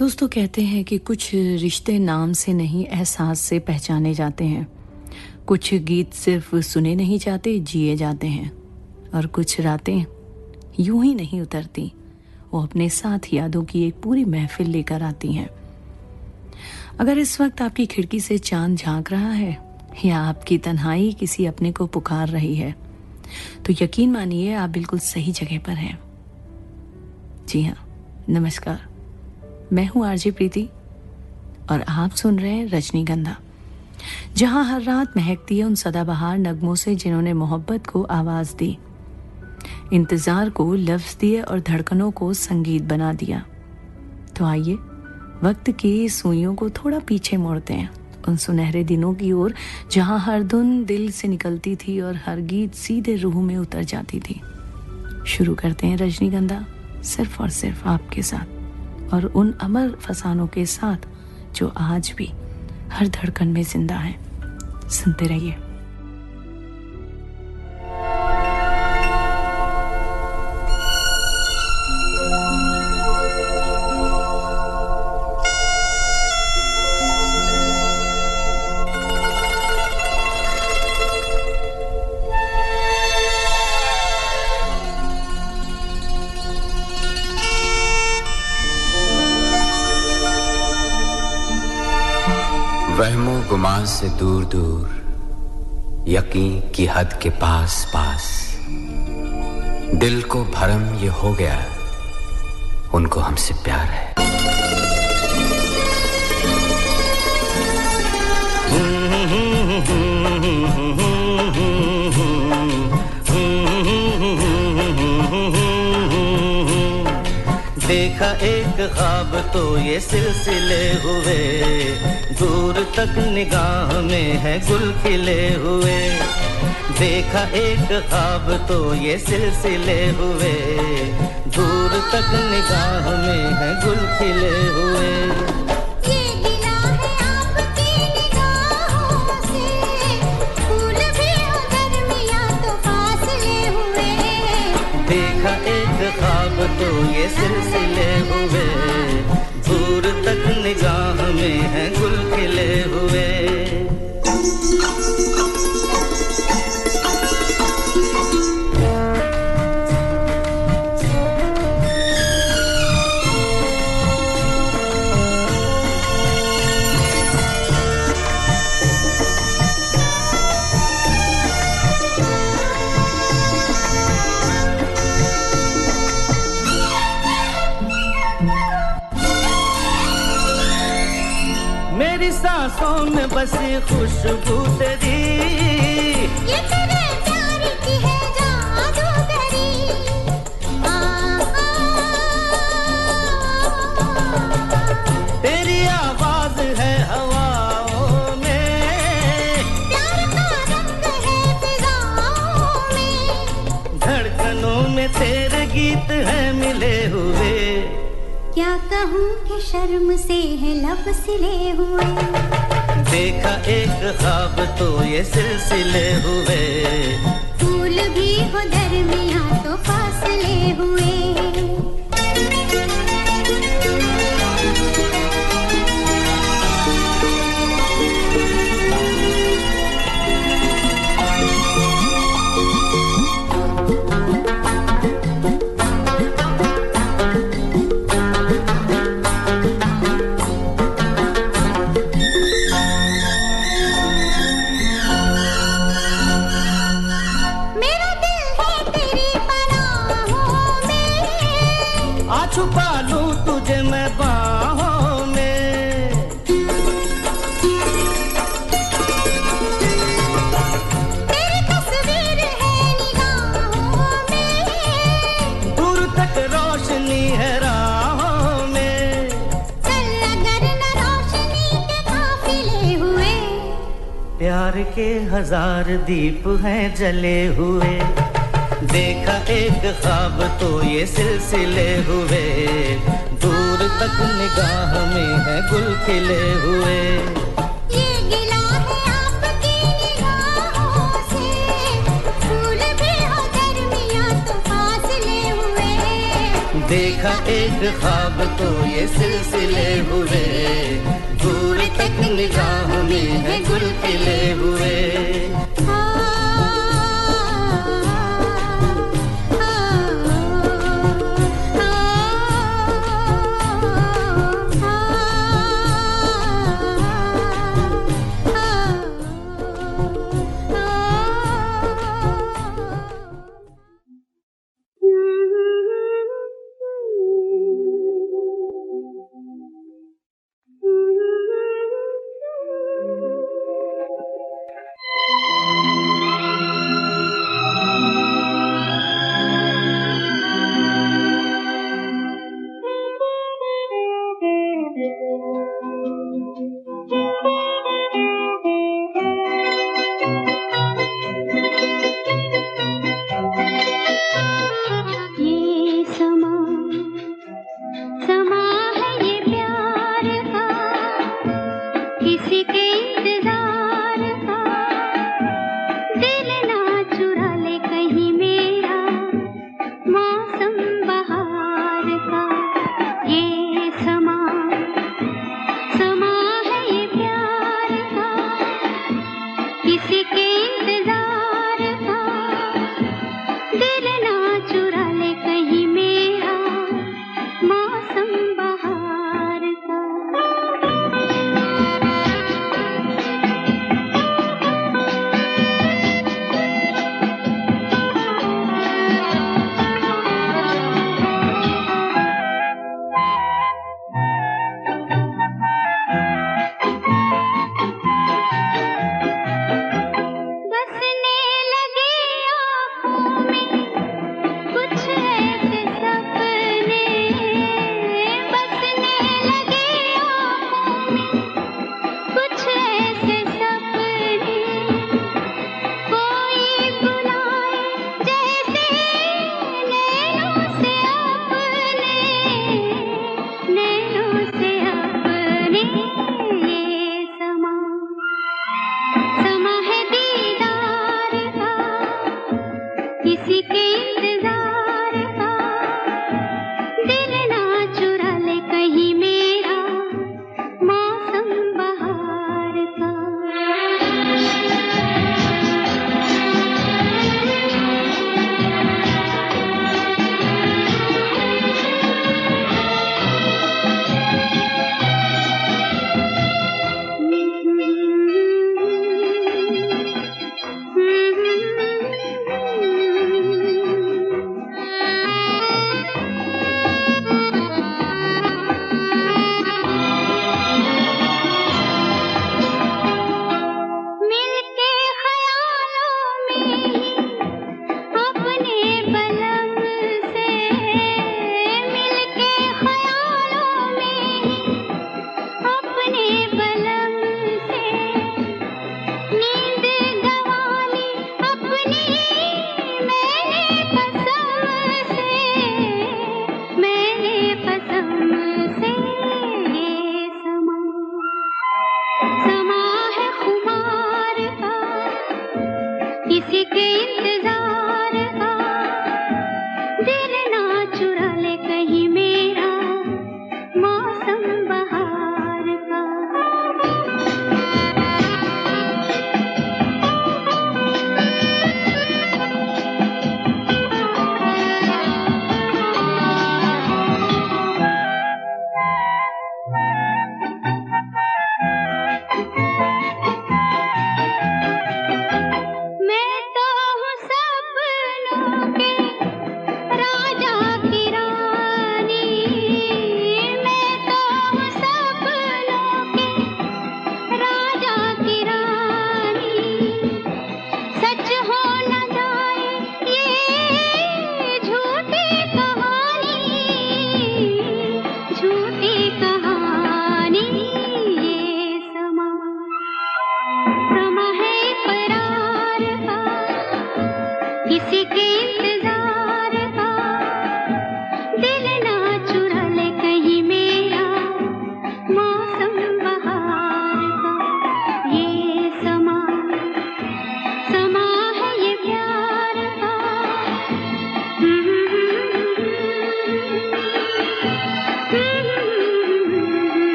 दोस्तों कहते हैं कि कुछ रिश्ते नाम से नहीं एहसास से पहचाने जाते हैं। कुछ गीत सिर्फ सुने नहीं जाते जिए जाते हैं। और कुछ रातें यूं ही नहीं उतरती, वो अपने साथ यादों की एक पूरी महफिल लेकर आती हैं। अगर इस वक्त आपकी खिड़की से चांद झांक रहा है या आपकी तन्हाई किसी अपने को पुकार रही है तो यकीन मानिए आप बिल्कुल सही जगह पर हैं। जी हाँ, नमस्कार, मैं हूं आरजे प्रीति और आप सुन रहे हैं रजनीगंधा, जहां हर रात महकती है उन सदाबहार नगमों से जिन्होंने मोहब्बत को आवाज दी, इंतजार को लफ्ज दिए और धड़कनों को संगीत बना दिया। तो आइए वक्त की सुइयों को थोड़ा पीछे मोड़ते हैं, उन सुनहरे दिनों की ओर जहां हर धुन दिल से निकलती थी और हर गीत सीधे रूह में उतर जाती थी। शुरू करते हैं रजनीगंधा सिर्फ और सिर्फ आपके साथ और उन अमर फसानों के साथ जो आज भी हर धड़कन में जिंदा है। सुनते रहिए। वहमो गुमान से दूर दूर, यकीन की हद के पास पास, दिल को भरम ये हो गया, उनको हमसे प्यार है। देखा एक ख्वाब तो ये सिलसिले हुए, दूर तक निगाह में है गुल खिले हुए। देखा एक ख्वाब तो ये सिलसिले हुए, दूर तक निगाह में है गुल खिले हुए। ये गिला है आपकी निगाहों से, फूल भी हो दरमियां तो फासले हुए। देखा एक ख्वाब तो ये सिलसिले हुए, दूर तक निगाह में है गुल खिले हुए। मेरी सांसों में बसी खुशबू तेरी, ये तेरे प्यार की है जादूगरी। तेरी आवाज है हवाओं में, प्यार का रंग है फिजाओं में, धड़कनों में तेरे गीत हैं मिले हुए। क्या कहूँ कि शर्म से है लब सिले हुए। देखा एक ख्वाब तो ये सिलसिले हुए, फूल भी हो दरमियां तो फासले हुए। छुपा लूं तुझे मैं बाहों में, तेरी तस्वीर है निगाहों में, दूर तक रोशनी है राहों में। चल अगर न रोशनी के काफिले हुए। प्यार के हजार दीप हैं जले हुए। देखा एक ख्वाब तो ये सिलसिले हुए, दूर तक निगाह में है गुल खिले हुए। ये गिला है आपकी निगाहों से, फूल भी हो दरमियां तो फासले हुए। देखा एक ख्वाब तो ये सिलसिले हुए, दूर तक निगाह में है गुल खिले हुए।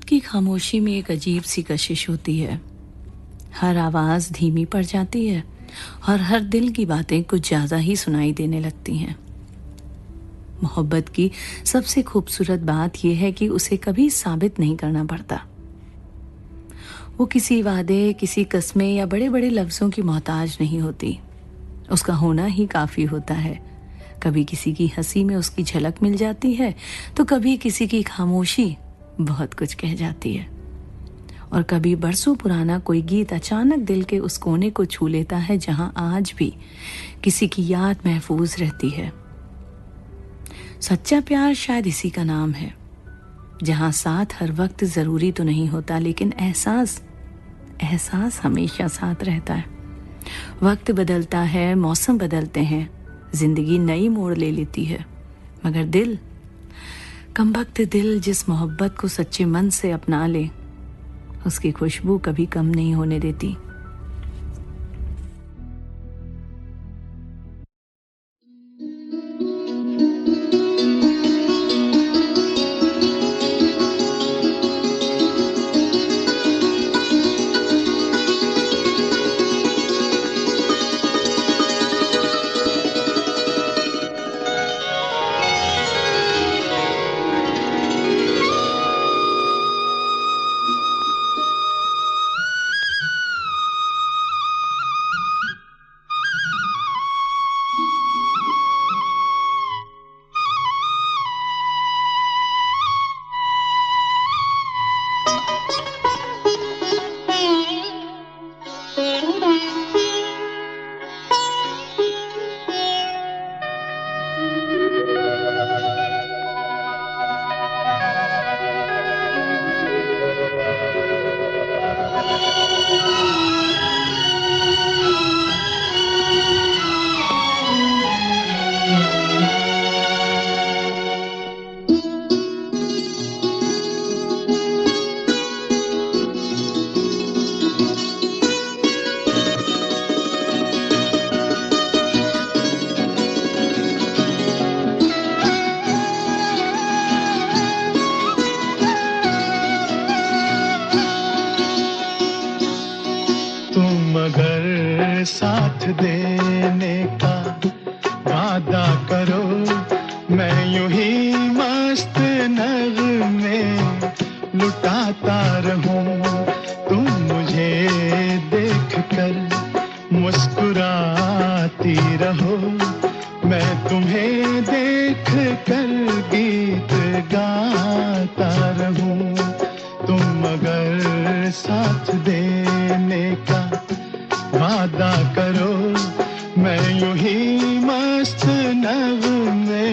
रात की खामोशी में एक अजीब सी कशिश होती है। हर आवाज़ धीमी पड़ जाती है और हर दिल की बातें कुछ ज़्यादा ही सुनाई देने लगती हैं। मोहब्बत की सबसे खूबसूरत बात यह है कि उसे कभी साबित नहीं करना पड़ता। वो किसी वादे, किसी कस्में या बड़े बड़े लफ्ज़ों की मोहताज नहीं होती। उसका होना ही काफ़ी होता है। कभी किसी की हंसी में उसकी झलक मिल जाती है तो कभी किसी की खामोशी बहुत कुछ कह जाती है, और कभी बरसों पुराना कोई गीत अचानक दिल के उस कोने को छू लेता है जहां आज भी किसी की याद महफूज रहती है। सच्चा प्यार शायद इसी का नाम है, जहां साथ हर वक्त ज़रूरी तो नहीं होता, लेकिन एहसास हमेशा साथ रहता है। वक्त बदलता है, मौसम बदलते हैं, जिंदगी नई मोड़ ले लेती है, मगर दिल, कमबख्त दिल जिस मोहब्बत को सच्चे मन से अपना ले, उसकी खुशबू कभी कम नहीं होने देती। साथ देने का वादा करो, मैं यूं ही मस्त नगमे लुटाता रहूं। तुम मुझे देख कर मुस्कुराती रहो, मैं तुम्हें देख कर गीत गाता रहूं। तुम अगर साथ देने का वादा करो, मैं यूं ही मस्त नगमे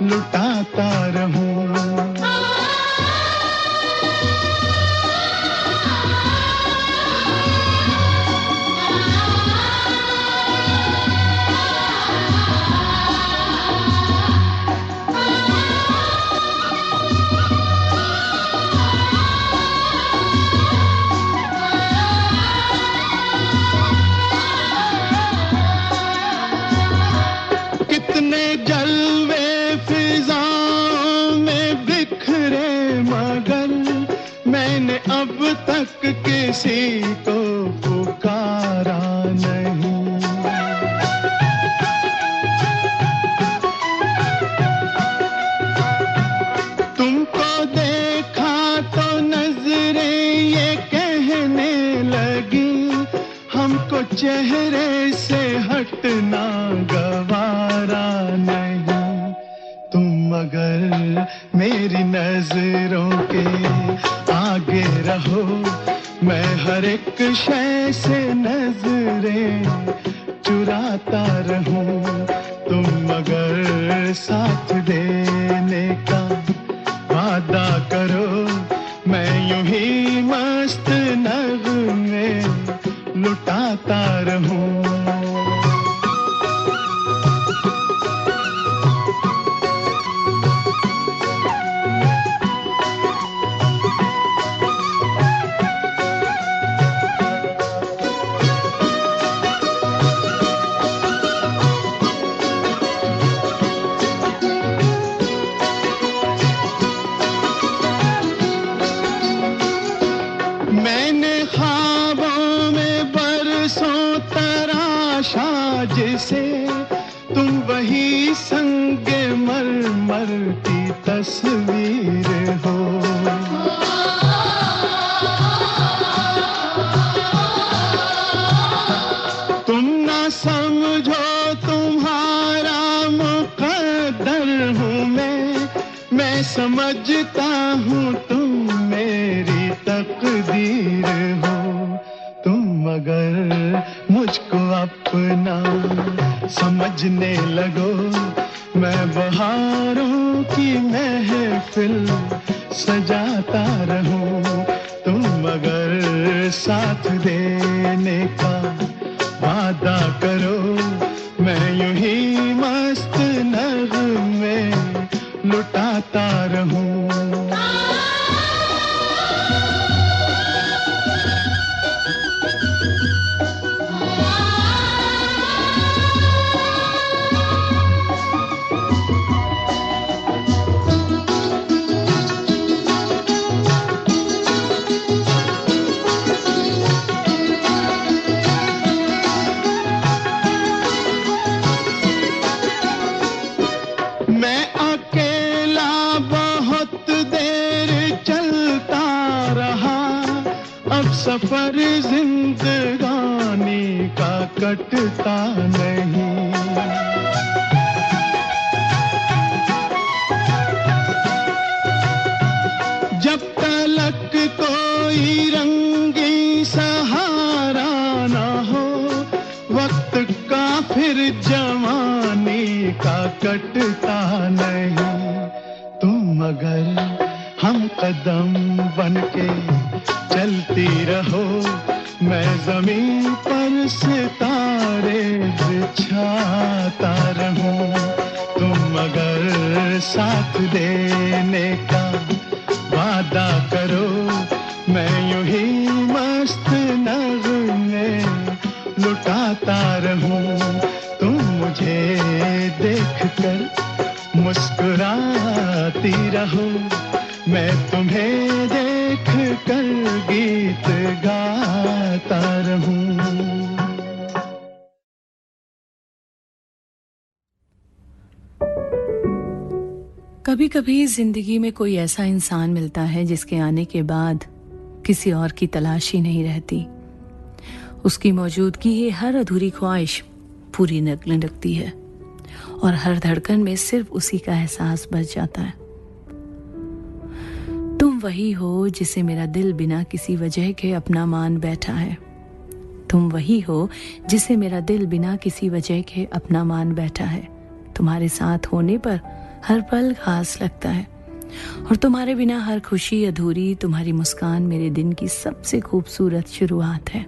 लुटाता रहूं। अब तक किसी को पुकारा नहीं। तुमको देखा तो नजरें ये कहने लगी, हमको चेहरे से हटना गवारा नहीं। तुम अगर मेरी नजरों के आगे रहो, मैं हर एक शय से नजरें चुराता रहूं। तुम अगर साथ देने का वादा करो, मैं यूं ही मस्त नगमे लुटाता रहूं। तकदीर हो। तुम ना समझो तुम्हारा मुकद्दर हूँ मैं समझता हूँ तुम मेरी तकदीर हो। तुम अगर मुझको अपना समझने लगो, मैं बहारों की महफिल सजाता रहूं। तुम अगर साथ देने का वादा करो, मैं यूं ही मस्त नगमे लुटाता रहूं। सफर जिंदगानी का कटता नहीं। जब तलक कोई रंगी सहारा ना हो, वक्त का फिर जवानी का कटता नहीं। तुम अगर हम कदम बनके चलती रहो, मैं जमीन पर सितारे बिछाता रहूं। तुम अगर साथ देने का वादा करो, मैं यूं ही मस्त नगमे लुटाता रहूं। तुम मुझे देखकर मुस्कुराती रहो, मैं तुम्हें देख कर गीत गाता रहूं। कभी कभी जिंदगी में कोई ऐसा इंसान मिलता है जिसके आने के बाद किसी और की तलाश ही नहीं रहती। उसकी मौजूदगी ही हर अधूरी ख्वाहिश पूरी लगने लगती है और हर धड़कन में सिर्फ उसी का एहसास बच जाता है। तुम वही हो जिसे मेरा दिल बिना किसी वजह के अपना मान बैठा है। तुम वही हो जिसे मेरा दिल बिना किसी वजह के अपना मान बैठा है। तुम्हारे साथ होने पर हर पल खास लगता है और तुम्हारे बिना हर खुशी अधूरी। तुम्हारी मुस्कान मेरे दिन की सबसे खूबसूरत शुरुआत है।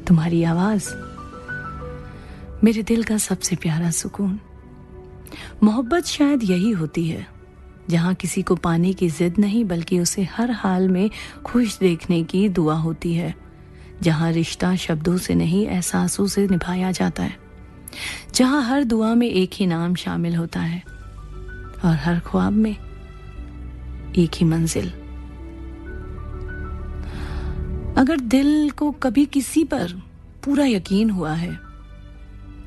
तुम्हारी आवाज मेरे दिल का सबसे प्यारा सुकून। मोहब्बत शायद यही होती है जहाँ किसी को पाने की जिद नहीं बल्कि उसे हर हाल में खुश देखने की दुआ होती है। जहाँ रिश्ता शब्दों से नहीं एहसासों से निभाया जाता है। जहाँ हर दुआ में एक ही नाम शामिल होता है और हर ख्वाब में एक ही मंजिल। अगर दिल को कभी किसी पर पूरा यकीन हुआ है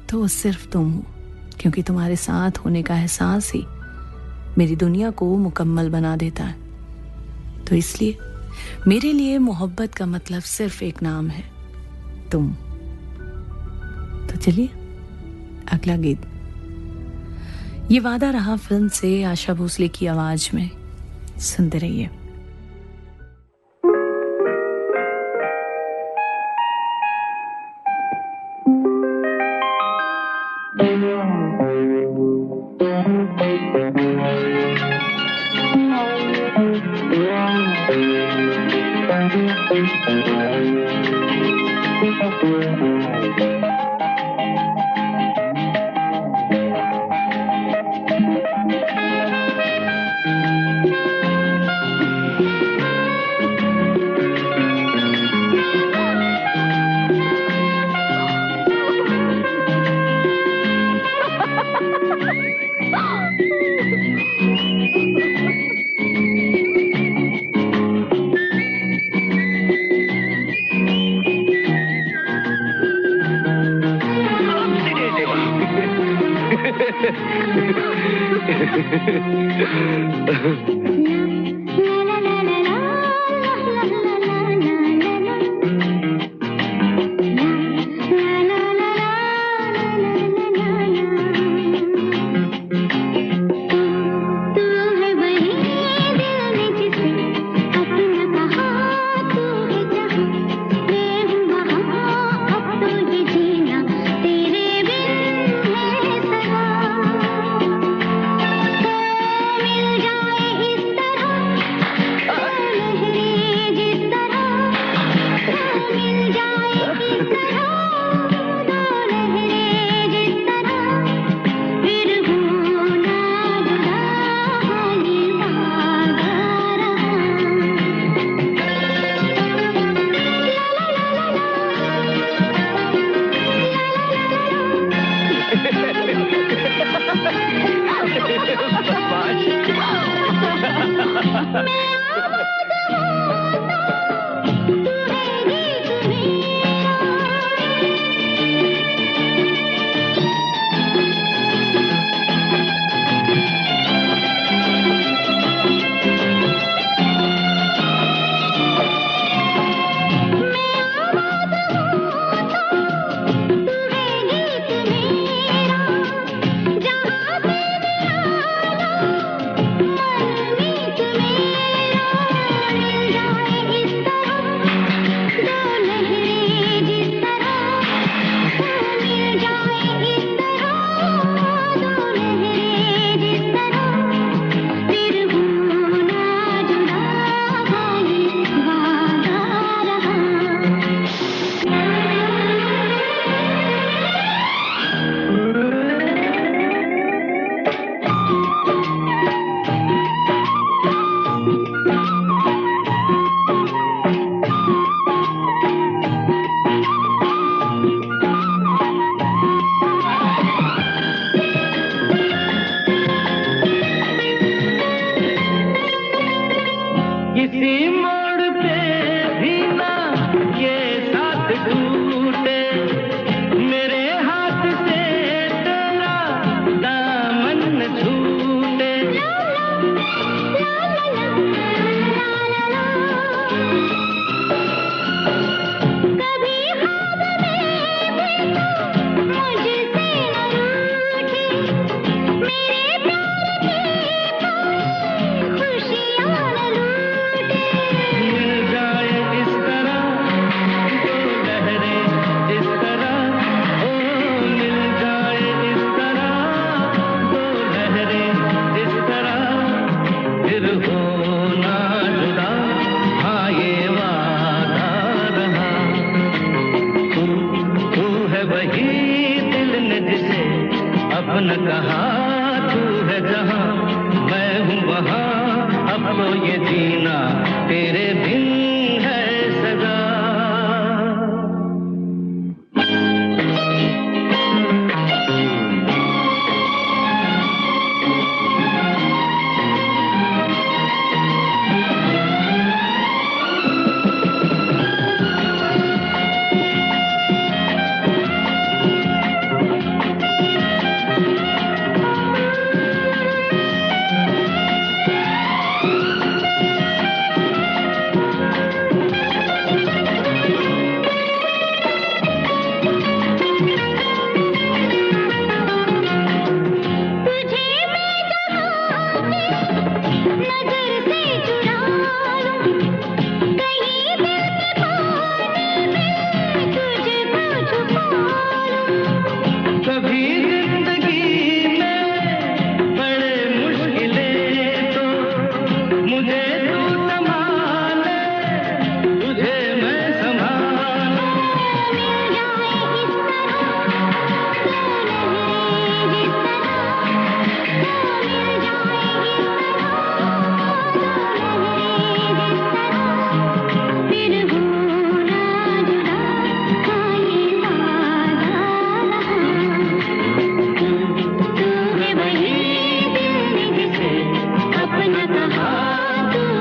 तो वो सिर्फ तुम हो, क्योंकि तुम्हारे साथ होने का एहसास ही मेरी दुनिया को मुकम्मल बना देता है। तो इसलिए मेरे लिए मोहब्बत का मतलब सिर्फ एक नाम है, तुम। तो चलिए अगला गीत। ये वादा रहा फिल्म से आशा भोसले की आवाज में। सुनते रहिए। तू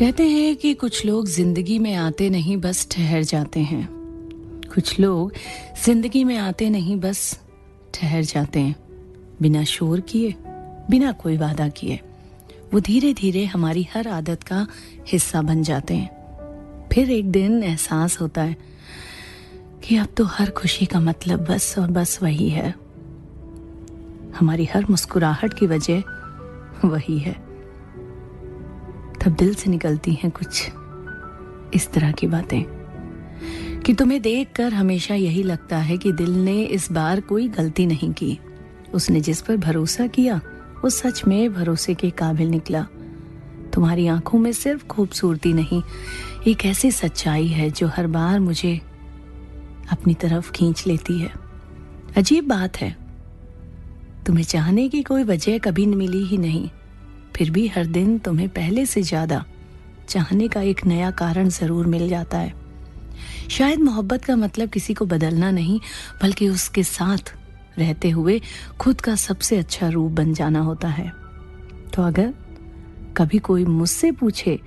कहते हैं कि कुछ लोग जिंदगी में आते नहीं बस ठहर जाते हैं, कुछ लोग जिंदगी में आते नहीं बस ठहर जाते हैं। बिना शोर किए, बिना कोई वादा किए वो धीरे धीरे हमारी हर आदत का हिस्सा बन जाते हैं। फिर एक दिन एहसास होता है कि अब तो हर खुशी का मतलब बस और बस वही है, हमारी हर मुस्कुराहट की वजह वही है। तब दिल से निकलती हैं कुछ इस तरह की बातें कि तुम्हें देखकर हमेशा यही लगता है कि दिल ने इस बार कोई गलती नहीं की। उसने जिस पर भरोसा किया वो सच में भरोसे के काबिल निकला। तुम्हारी आंखों में सिर्फ खूबसूरती नहीं, एक ऐसी सच्चाई है जो हर बार मुझे अपनी तरफ खींच लेती है। अजीब बात है, तुम्हें चाहने की कोई वजह कभी मिली ही नहीं, फिर भी हर दिन तुम्हें पहले से ज्यादा चाहने का एक नया कारण जरूर मिल जाता है। शायद मोहब्बत का मतलब किसी को बदलना नहीं, बल्कि उसके साथ रहते हुए खुद का सबसे अच्छा रूप बन जाना होता है। तो अगर कभी कोई मुझसे पूछे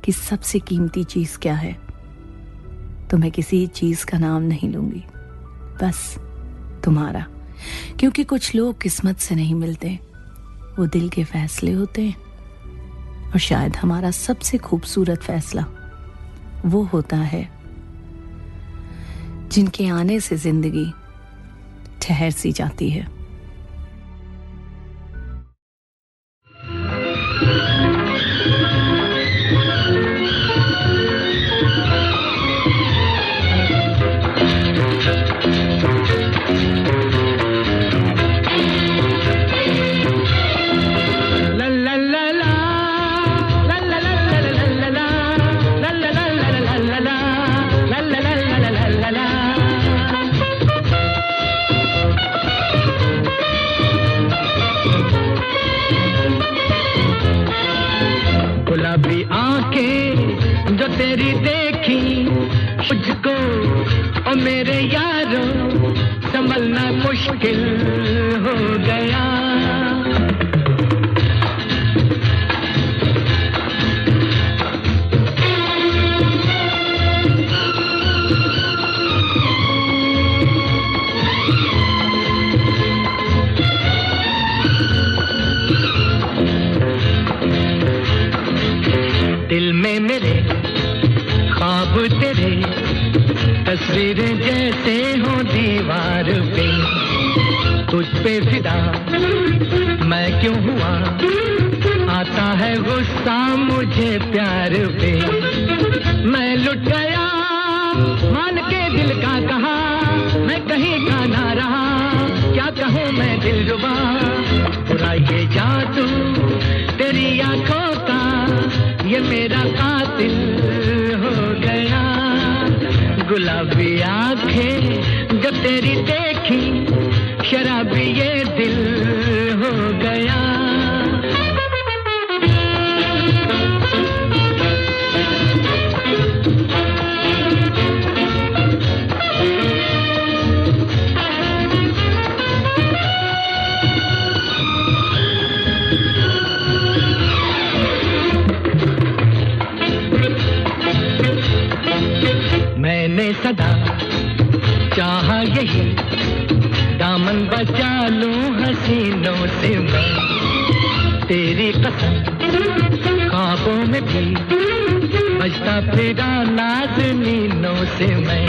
कि सबसे कीमती चीज क्या है, तो मैं किसी चीज का नाम नहीं लूंगी, बस तुम्हारा। क्योंकि कुछ लोग किस्मत से नहीं मिलते, वो दिल के फैसले होते हैं। और शायद हमारा सबसे खूबसूरत फैसला वो होता है जिनके आने से जिंदगी ठहर सी जाती है। तेरी देखी मुझको ओ मेरे यारो संभलना मुश्किल हो गया। दिल में मेरे ख्वाब तेरे तस्वीरें जैसे हो दीवार पे, तुझ पे फिदा मैं क्यों हुआ, आता है गुस्सा मुझे प्यार पे। मैं लुट गया मान के दिल का कहा, मैं कहीं का ना रहा, क्या कहूँ मैं दिलरुबा। बुरा ये जादू तेरी आंखों का, ये मेरा कातिल हो गया। गुलाबी आंखें जब तेरी देखी, शराबी ये दिल हो गया। मैंने सदा चाहा यही, दामन बचा लूं हसीनों से मैं। तेरी कसम ख्वाबों में भी बजता फिरा नाज़नीनों से मैं।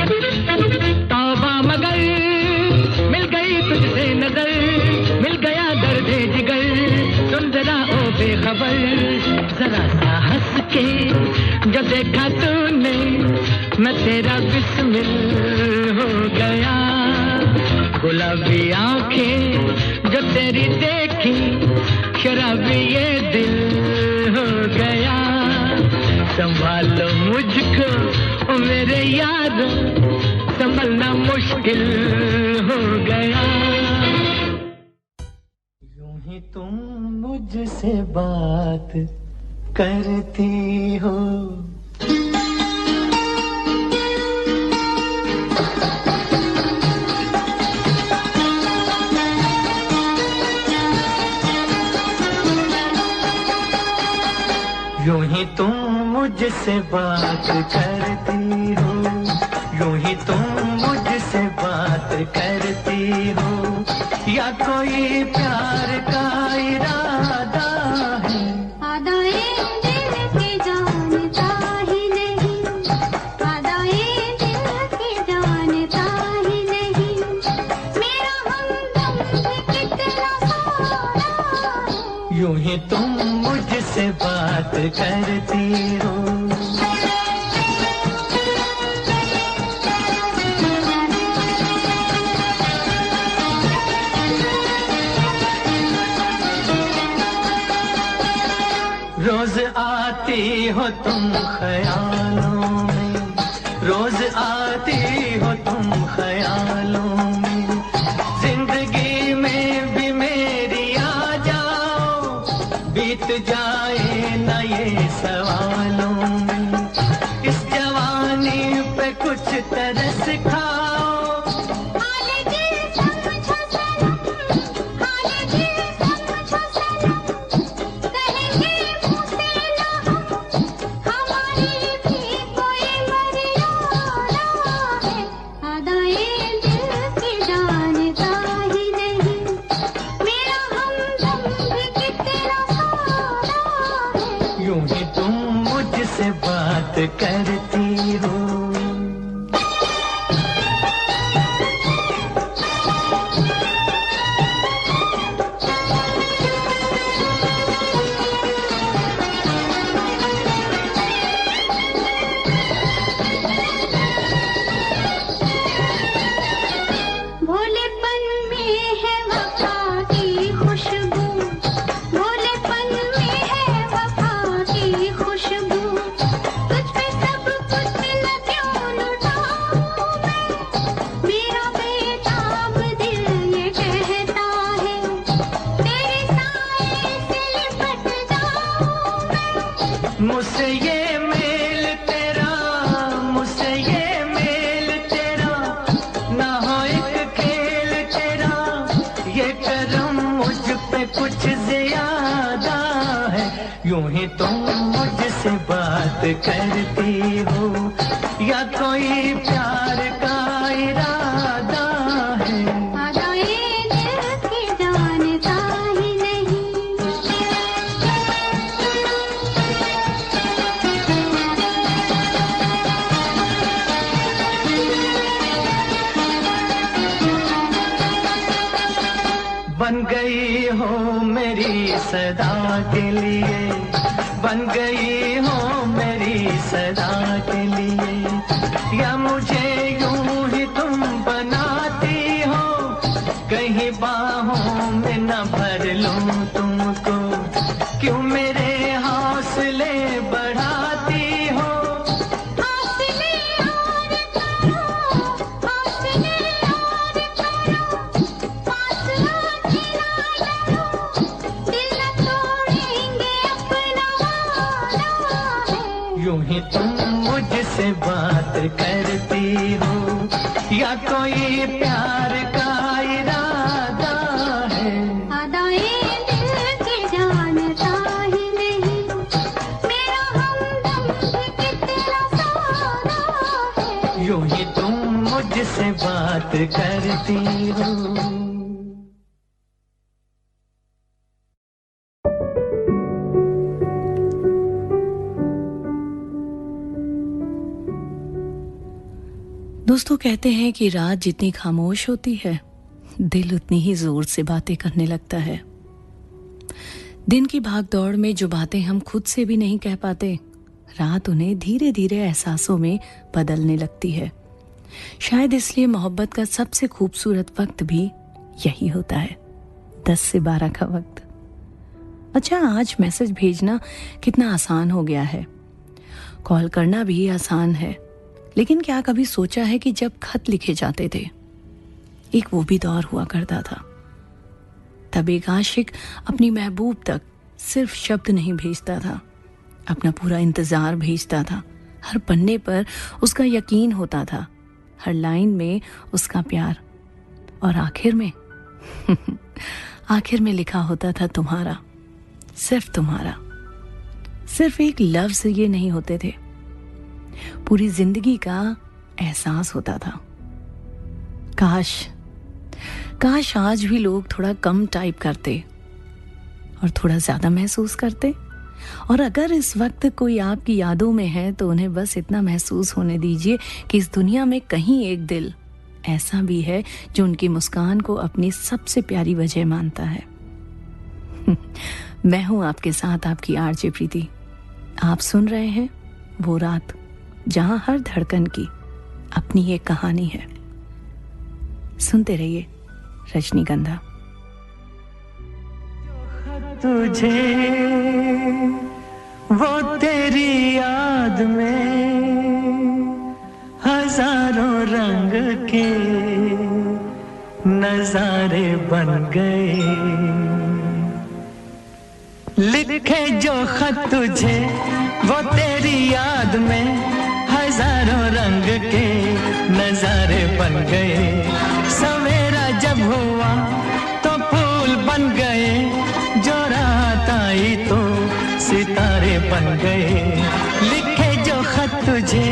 तौबा मगर मिल गई तुझसे नजर, मिल गया दर्दे जिगर, सुन जरा ओ बेखबर। जरा सा हंस के जो देखा तूने, मैं तेरा बिस्मिल हो गया। गुलाबी आंखें जब तेरी देखी, शराबी ये दिल हो गया। संभालो मुझको ओ मेरे यारो, संभलना मुश्किल हो गया। यूं ही तुम मुझसे बात करती हो, यूं ही तुम मुझसे बात करती हो, यूं ही तुम मुझसे बात करती हो, या कोई प्यार का इरादा है? आदाए दिल के जानता ही नहीं, आदाए दिल के जानता ही नहीं, मेरा हमदम भी कितना सारा है। यूं ही तुम मुझसे बात करती हो। रोज आती हो तुम ख्यालों में, रोज आती हो तुम ख्यालों में, जिंदगी में भी मेरी आ जाओ, बीत जाए न ये सवालों में, इस जवानी पे कुछ तरस खाओ। बात करती हो। भोलेपन में है वफा की खुशबू, भोलेपन में है वफा की खुशबू, मुझसे ये मेल तेरा, मुझसे ये मेल तेरा, ना हो एक खेल तेरा, ये करम मुझ पे कुछ ज्यादा है। यूं ही तुम मुझसे बात करती हो, या कोई प्यार का इरादा है? बन गई हो मेरी सदा के लिए, बन गई हो मेरी सदा के लिए, या मुझे यूं ही तुम बनाती हो, कहीं बाहों में न भर लूं तुमको, क्यों मेरे हौसले बढ़ाती हो? यूं ही तुम मुझसे बात करती हो, या कोई प्यार का इरादा है? आदाए दिल के जानता ही नहीं, मेरा हमदम भी कितना सारा है। यूं ही तुम मुझसे बात करती हो। दोस्तों कहते हैं कि रात जितनी खामोश होती है, दिल उतनी ही जोर से बातें करने लगता है। दिन की भागदौड़ में जो बातें हम खुद से भी नहीं कह पाते, रात उन्हें धीरे धीरे एहसासों में बदलने लगती है। शायद इसलिए मोहब्बत का सबसे खूबसूरत वक्त भी यही होता है, 10 से 12 का वक्त। अच्छा, आज मैसेज भेजना कितना आसान हो गया है, कॉल करना भी आसान है, लेकिन क्या कभी सोचा है कि जब खत लिखे जाते थे, एक वो भी दौर हुआ करता था, तब एक आशिक अपनी महबूब तक सिर्फ शब्द नहीं भेजता था, अपना पूरा इंतजार भेजता था। हर पन्ने पर उसका यकीन होता था, हर लाइन में उसका प्यार, और आखिर में आखिर में लिखा होता था तुम्हारा, सिर्फ तुम्हारा, सिर्फ एक लफ्ज ये नहीं होते थे, पूरी जिंदगी का एहसास होता था। काश आज भी लोग थोड़ा कम टाइप करते और थोड़ा ज्यादा महसूस करते। और अगर इस वक्त कोई आपकी यादों में है तो उन्हें बस इतना महसूस होने दीजिए कि इस दुनिया में कहीं एक दिल ऐसा भी है जो उनकी मुस्कान को अपनी सबसे प्यारी वजह मानता है। मैं हूं आपके साथ, आपकी आरजे प्रीति। आप सुन रहे हैं वो रात जहां हर धड़कन की अपनी एक कहानी है। सुनते रहिए रजनीगंधा। तुझे वो तेरी याद में हजारों रंग के नजारे बन गए, लिखे जो खत तुझे वो तेरी याद में हजारों रंग के नजारे बन गए। सवेरा जब हुआ तो फूल बन गए, जो रात आई तो सितारे बन गए, लिखे जो खत तुझे।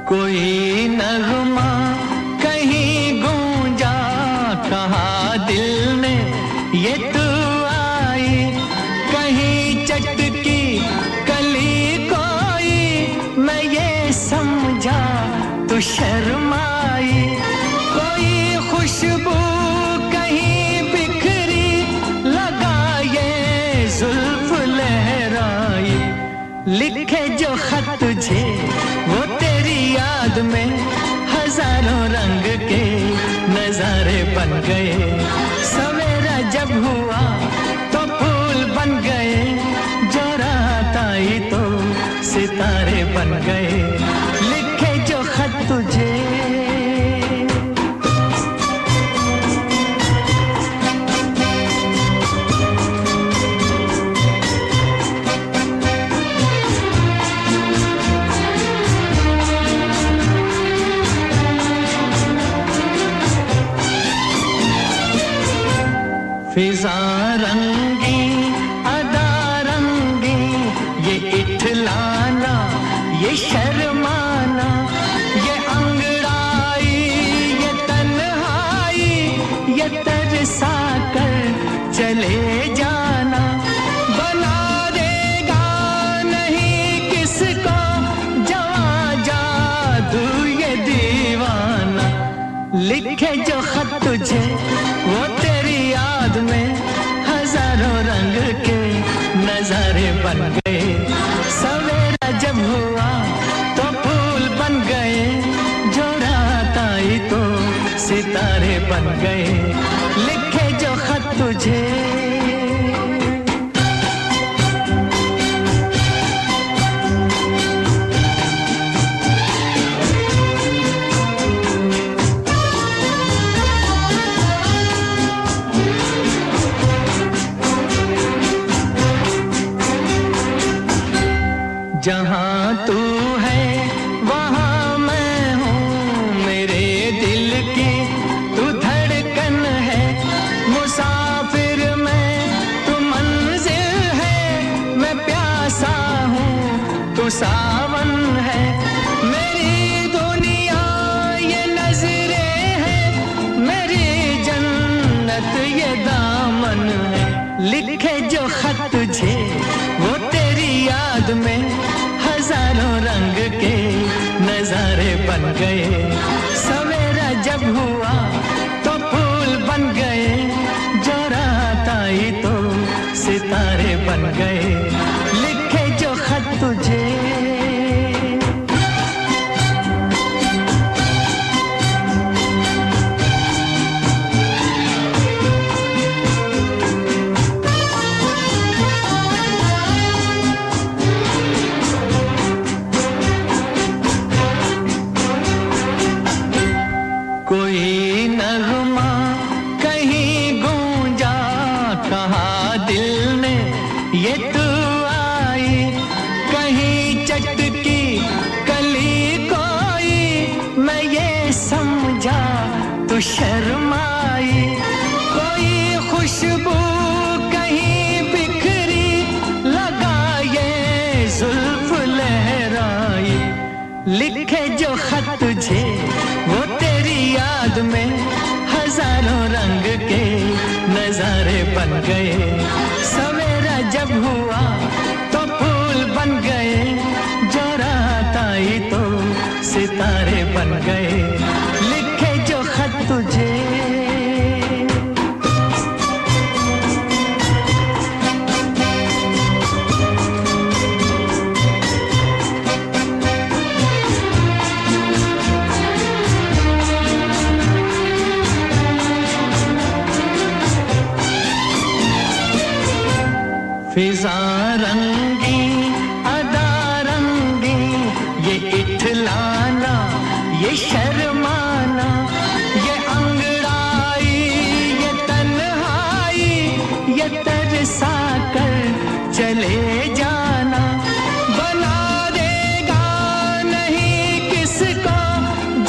कोई नगमा कहीं गूंजा, कहा दिल ने ये तू आई, कहीं चटकी कली कोई, मैं ये समझा तू शर्माई। कोई खुशबू कहीं बिखरी, लगा ये जुल्फ लहराई, लिखे जो खत तुझे वो याद में हजारों रंग के नजारे बन गए। सवेरा जब हुआ तो फूल बन गए, जो रात आई तो सितारे बन गए, लिखे जो खत तुझे। फिजा रंगी अदा रंगी, ये इठलाना ये शर्माना, ये अंगड़ाई ये तन्हाई, ये तरसा कर चले जाना, बना देगा नहीं किसको जवां जादू ये दीवाना, लिखे जो खत तुझे वो याद में हजारों रंग के नजारे बन गए। सवेरा जब हुआ तो फूल बन गए, जो रात आई तो सितारे बन गए, लिखे जो खत तुझे। जहाँ तू है वहाँ मैं हूँ, मेरे दिल की तू धड़कन है, मुसाफिर मैं तू मंजिल है, मैं प्यासा हूँ तू सावन है, मेरी दुनिया ये नजरें है, मेरी जन्नत ये दामन है, लिखे जो खत तुझे वो तेरी याद में हजारों रंग के नजारे बन गए। सवेरा जब हुआ तो फूल बन गए, जो रात आई तो सितारे बन गए, लिखे जो खत तुझे। कोई रंग के नजारे बन गए। सवेरा जब हुआ तो फूल बन गए, जो रात आई तो सितारे बन गए। लिखे जो खत तुझे फिजा रंगी अदा रंगी, ये इठलाना ये शर्माना, ये अंगड़ाई ये तन्हाई, ये तरसा कर चले जाना। बना देगा नहीं किसको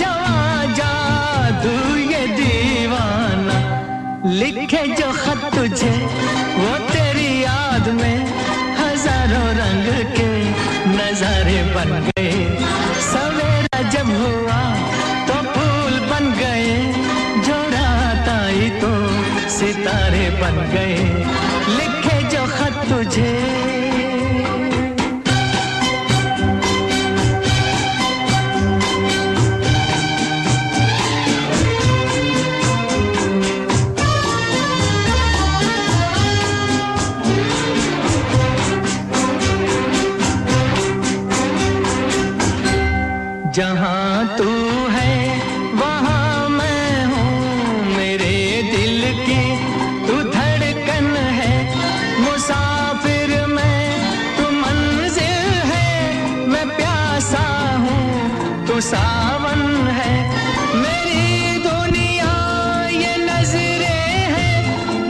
जवां जादू ये दीवाना। लिखे जो खत तुझे वो तेरी याद में हजारों रंग के नजारे बन गए। सवेरा जब हुआ तो फूल बन गए, जो रात आई तो सितारे बन गए। लिखे जो खत तुझे जहाँ तू है वहाँ मैं हूँ, मेरे दिल की तू धड़कन है। मुसाफिर मैं तू मंजिल है, मैं प्यासा हूँ तू सावन है। मेरी दुनिया ये नजरें है,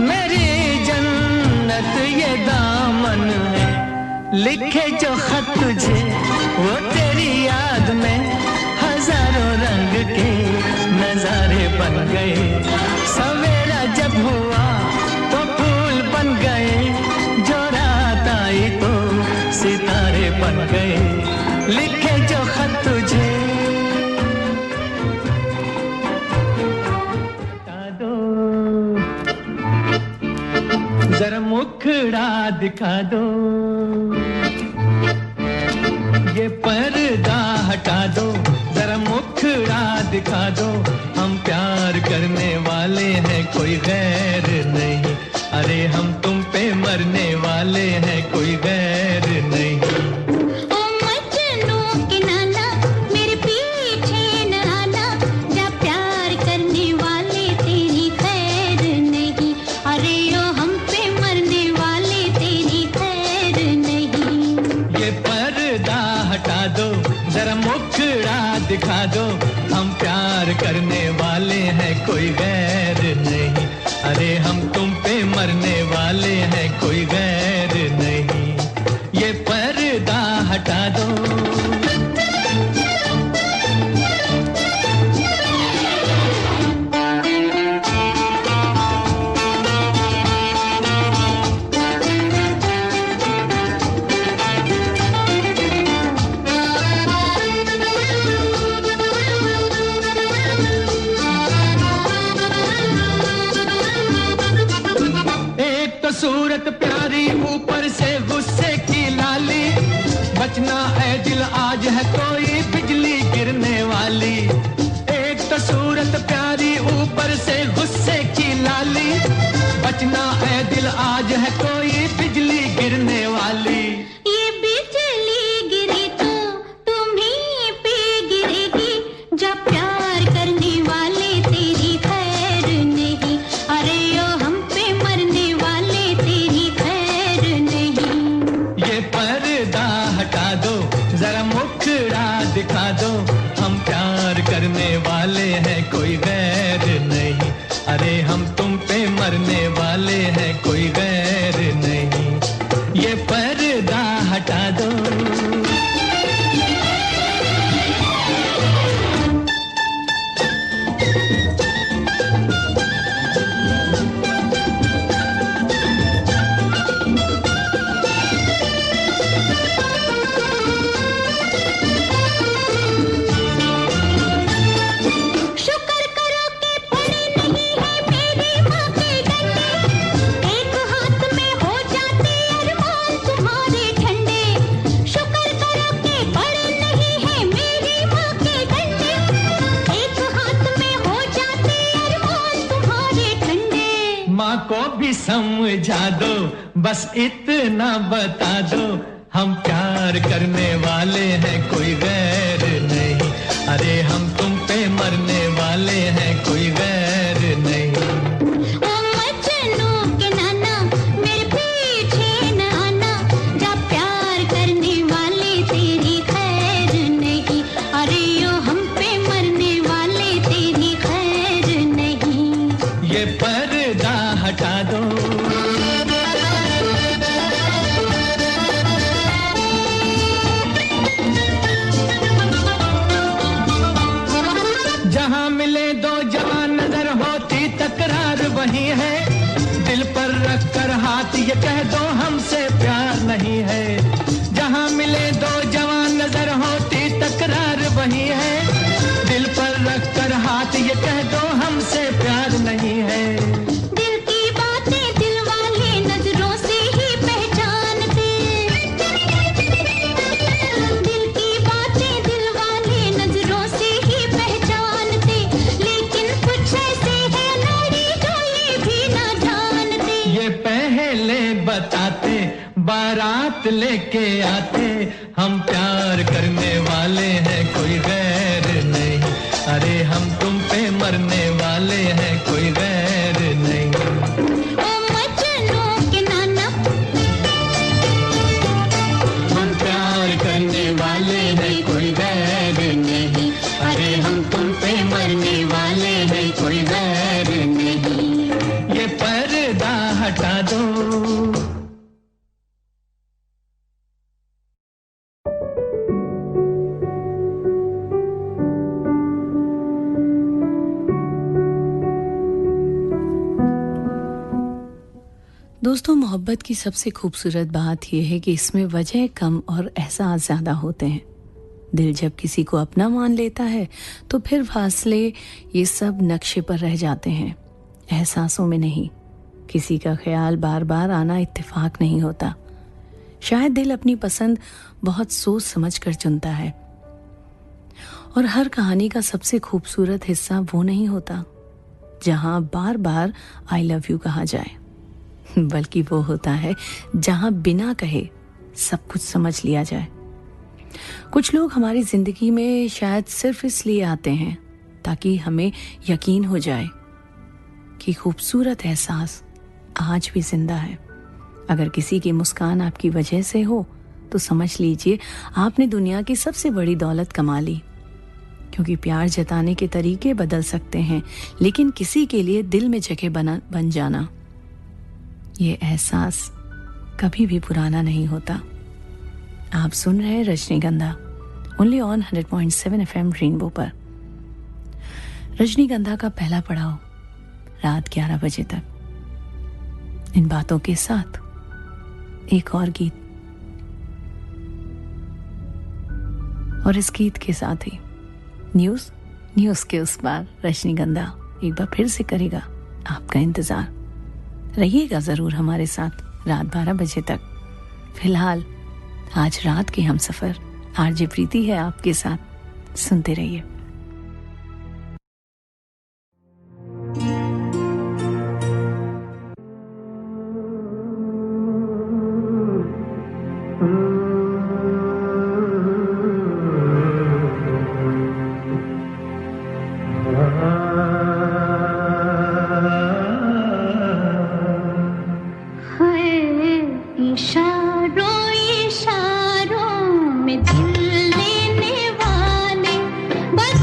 मेरी जन्नत ये दामन है। लिखे जो खत तुझे वो तेरी याद में हजारों रंग के नजारे बन गए। सवेरा जब हुआ तो फूल बन गए, जो रात आई तो सितारे बन गए। लिखे जो खत तुझे बता दो, जरा मुखड़ा दिखा दो, ये पर्दा हटा दो, जरा मुखड़ा दिखा दो। हम प्यार करने वाले हैं कोई गैर नहीं, अरे हम तुम पे मरने वाले हैं कोई गैर नहीं। ओ मजनू के नाना मेरे पीछे न आना, जब प्यार करने वाले तेरी खैर नहीं, अरे ओ हम पे मरने वाले तेरी खैर नहीं। ये पर्दा हटा दो, जरा मुखड़ा दिखा दो। हम प्यार करने वाले हैं कोई गैर नहीं, अरे हम तुम पे मरने वाले हैं कोई गैर नहीं। ये पर्दा हटा दो। सूरत प्यारी ऊपर से गुस्से की लाली, बचना है दिल आज है कोई बिजली गिरने वाली। एक तो सूरत प्यारी ऊपर से गुस्से की लाली, बचना है दिल आज है कोई बिजली गिरने वाली। ये बिजली गिरी तो तुम्हीं पे गिरेगी, जब प्यार करने वाले तेरी खैर नहीं, अरे ओ हम पे मरने वाले तेरी खैर नहीं। ये पर्दा हटा दो, जरा मुखड़ा दिखा दो। हम प्यार करने वाले हैं कोई गैर नहीं, अरे हम तुम पे मरने वाले हैं कोई गैर नहीं। ये पर्दा हटा दो। शुक्र करो कि पड़ी नहीं है मेरी माँ को भी समझा दो, बस इतना बता दो, हम प्यार करने वाले हैं, कोई गैर नहीं। अरे हम तुम पे मरने वाले हैं, कोई गैर नहीं। ओ मजनू के नाना मेरे पीछे न आना, जा प्यार करने वाले तेरी खैर नहीं। अरे यो हम पे मरने वाले तेरी खैर नहीं। ये पर्दा हटा दो, जहां मिले दो जवान नजर होती तकरार वही है। दिल पर रख कर हाथ ये कह दो हमसे प्यार नहीं है। जहां मिले दो जवान नजर होती तकरार वही है। दिल पर रख कर हाथ ये कह दो हमसे प्यार नहीं है। दिल की बातें दिल वाले नजरों से ही पहचानते। दिल की बातें दिल वाले नजरों से ही पहचानते, लेकिन कुछ ऐसे हैं नारी जो ये भी ना जानते। ये पहले बताते, बारात लेके आते, हम प्यार करने वाले हैं, कोई गैर नहीं। अरे हम तुम पे मरने वाले हैं, कोई गैर नहीं। ओ मजनू के नाना हम प्यार करने वाले हैं, कोई गैर नहीं। अरे हम तुम पे मरने वाले हैं, कोई गैर नहीं। ये पर्दा हटा दो। दोस्तों, मोहब्बत की सबसे खूबसूरत बात यह है कि इसमें वजह कम और एहसास ज़्यादा होते हैं। दिल जब किसी को अपना मान लेता है तो फिर फासले ये सब नक्शे पर रह जाते हैं, एहसासों में नहीं। किसी का ख्याल बार बार आना इत्तेफाक नहीं होता। शायद दिल अपनी पसंद बहुत सोच समझ कर चुनता है। और हर कहानी का सबसे खूबसूरत हिस्सा वो नहीं होता जहां बार बार आई लव यू कहा जाए, बल्कि वो होता है जहां बिना कहे सब कुछ समझ लिया जाए। कुछ लोग हमारी जिंदगी में शायद सिर्फ इसलिए आते हैं ताकि हमें यकीन हो जाए कि खूबसूरत एहसास आज भी जिंदा है। अगर किसी की मुस्कान आपकी वजह से हो तो समझ लीजिए आपने दुनिया की सबसे बड़ी दौलत कमा ली। क्योंकि प्यार जताने के तरीके बदल सकते हैं, लेकिन किसी के लिए दिल में जगह बन जाना, ये एहसास कभी भी पुराना नहीं होता। आप सुन रहे हैं रजनीगंधा ओनली ऑन 100.7 FM रेनबो पर। रजनीगंधा का पहला पड़ाव रात 11 बजे तक। इन बातों के साथ एक और गीत, और इस गीत के साथ ही न्यूज़ के उस पार रजनीगंधा एक बार फिर से करेगा आपका इंतजार। रहिएगा जरूर हमारे साथ रात 12 बजे तक। फिलहाल आज रात के हम सफर आरजे प्रीति है आपके साथ, सुनते रहिए। इशारों में दिल लेने वाले बस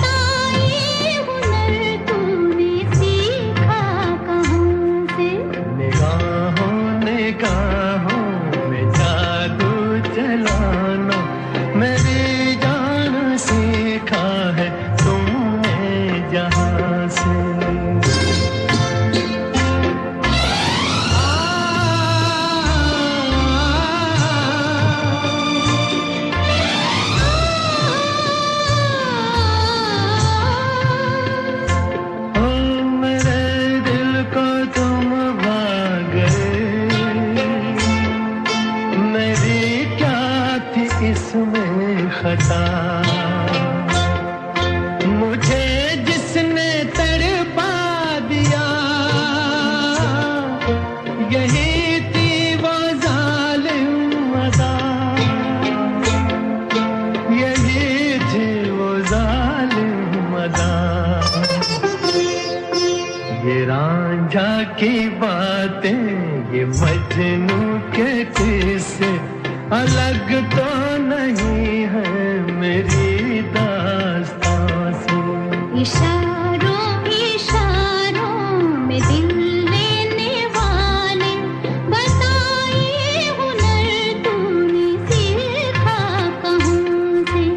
बातें ये मजनू के किस्से अलग तो नहीं है मेरी दास्तां से। इशारों इशारों में दिल लेने वाले बताए हुनर तूने सीखा कहाँ से।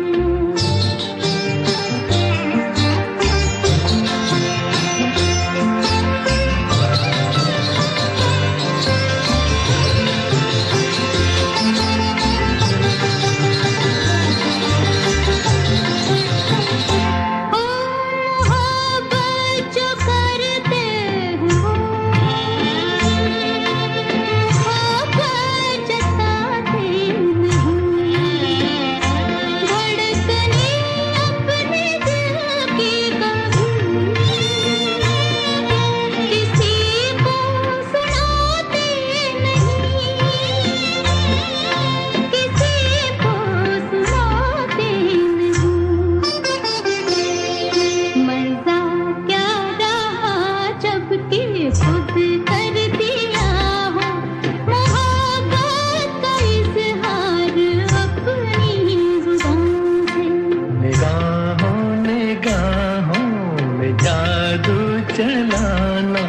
चलाना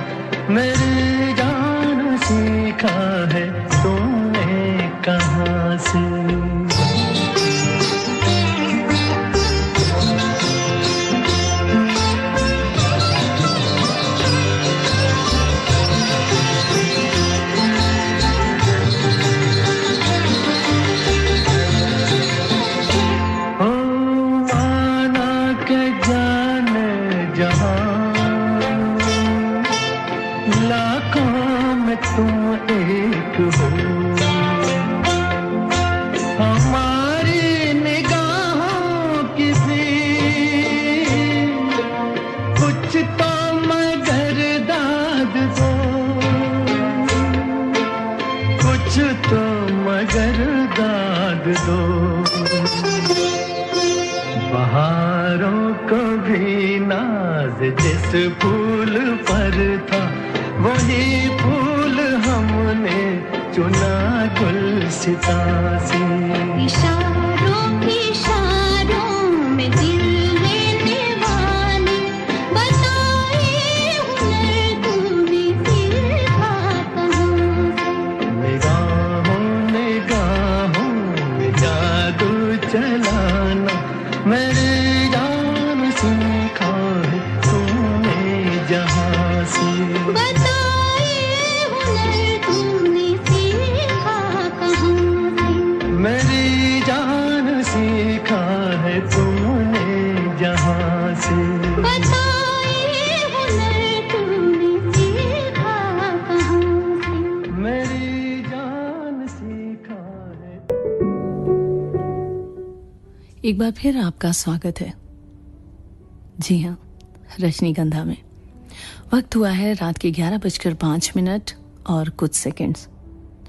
मेरी जान सीखा है तूने कहाँ से। बहारों को भी नाज जिस फूल पर था वही फूल हमने चुना गुलसिता से। इशारों इशारों में दिल लेने वाले बताए हुनर तूने सीखा कहाँ से। निगाहों निगाहों में जादू चलाना मेरी जान सीखा है तूने जहाँ से। बताए हुनर तूने सीखा कहाँ से। मेरी जान सीखा है तूने जहाँ से। बताए हुनर तूने सीखा कहाँ से। मेरी जान सीखा है। एक बार फिर आपका स्वागत है। जी हाँ, रजनीगंधा में वक्त हुआ है रात के 11:05 और कुछ सेकंड्स,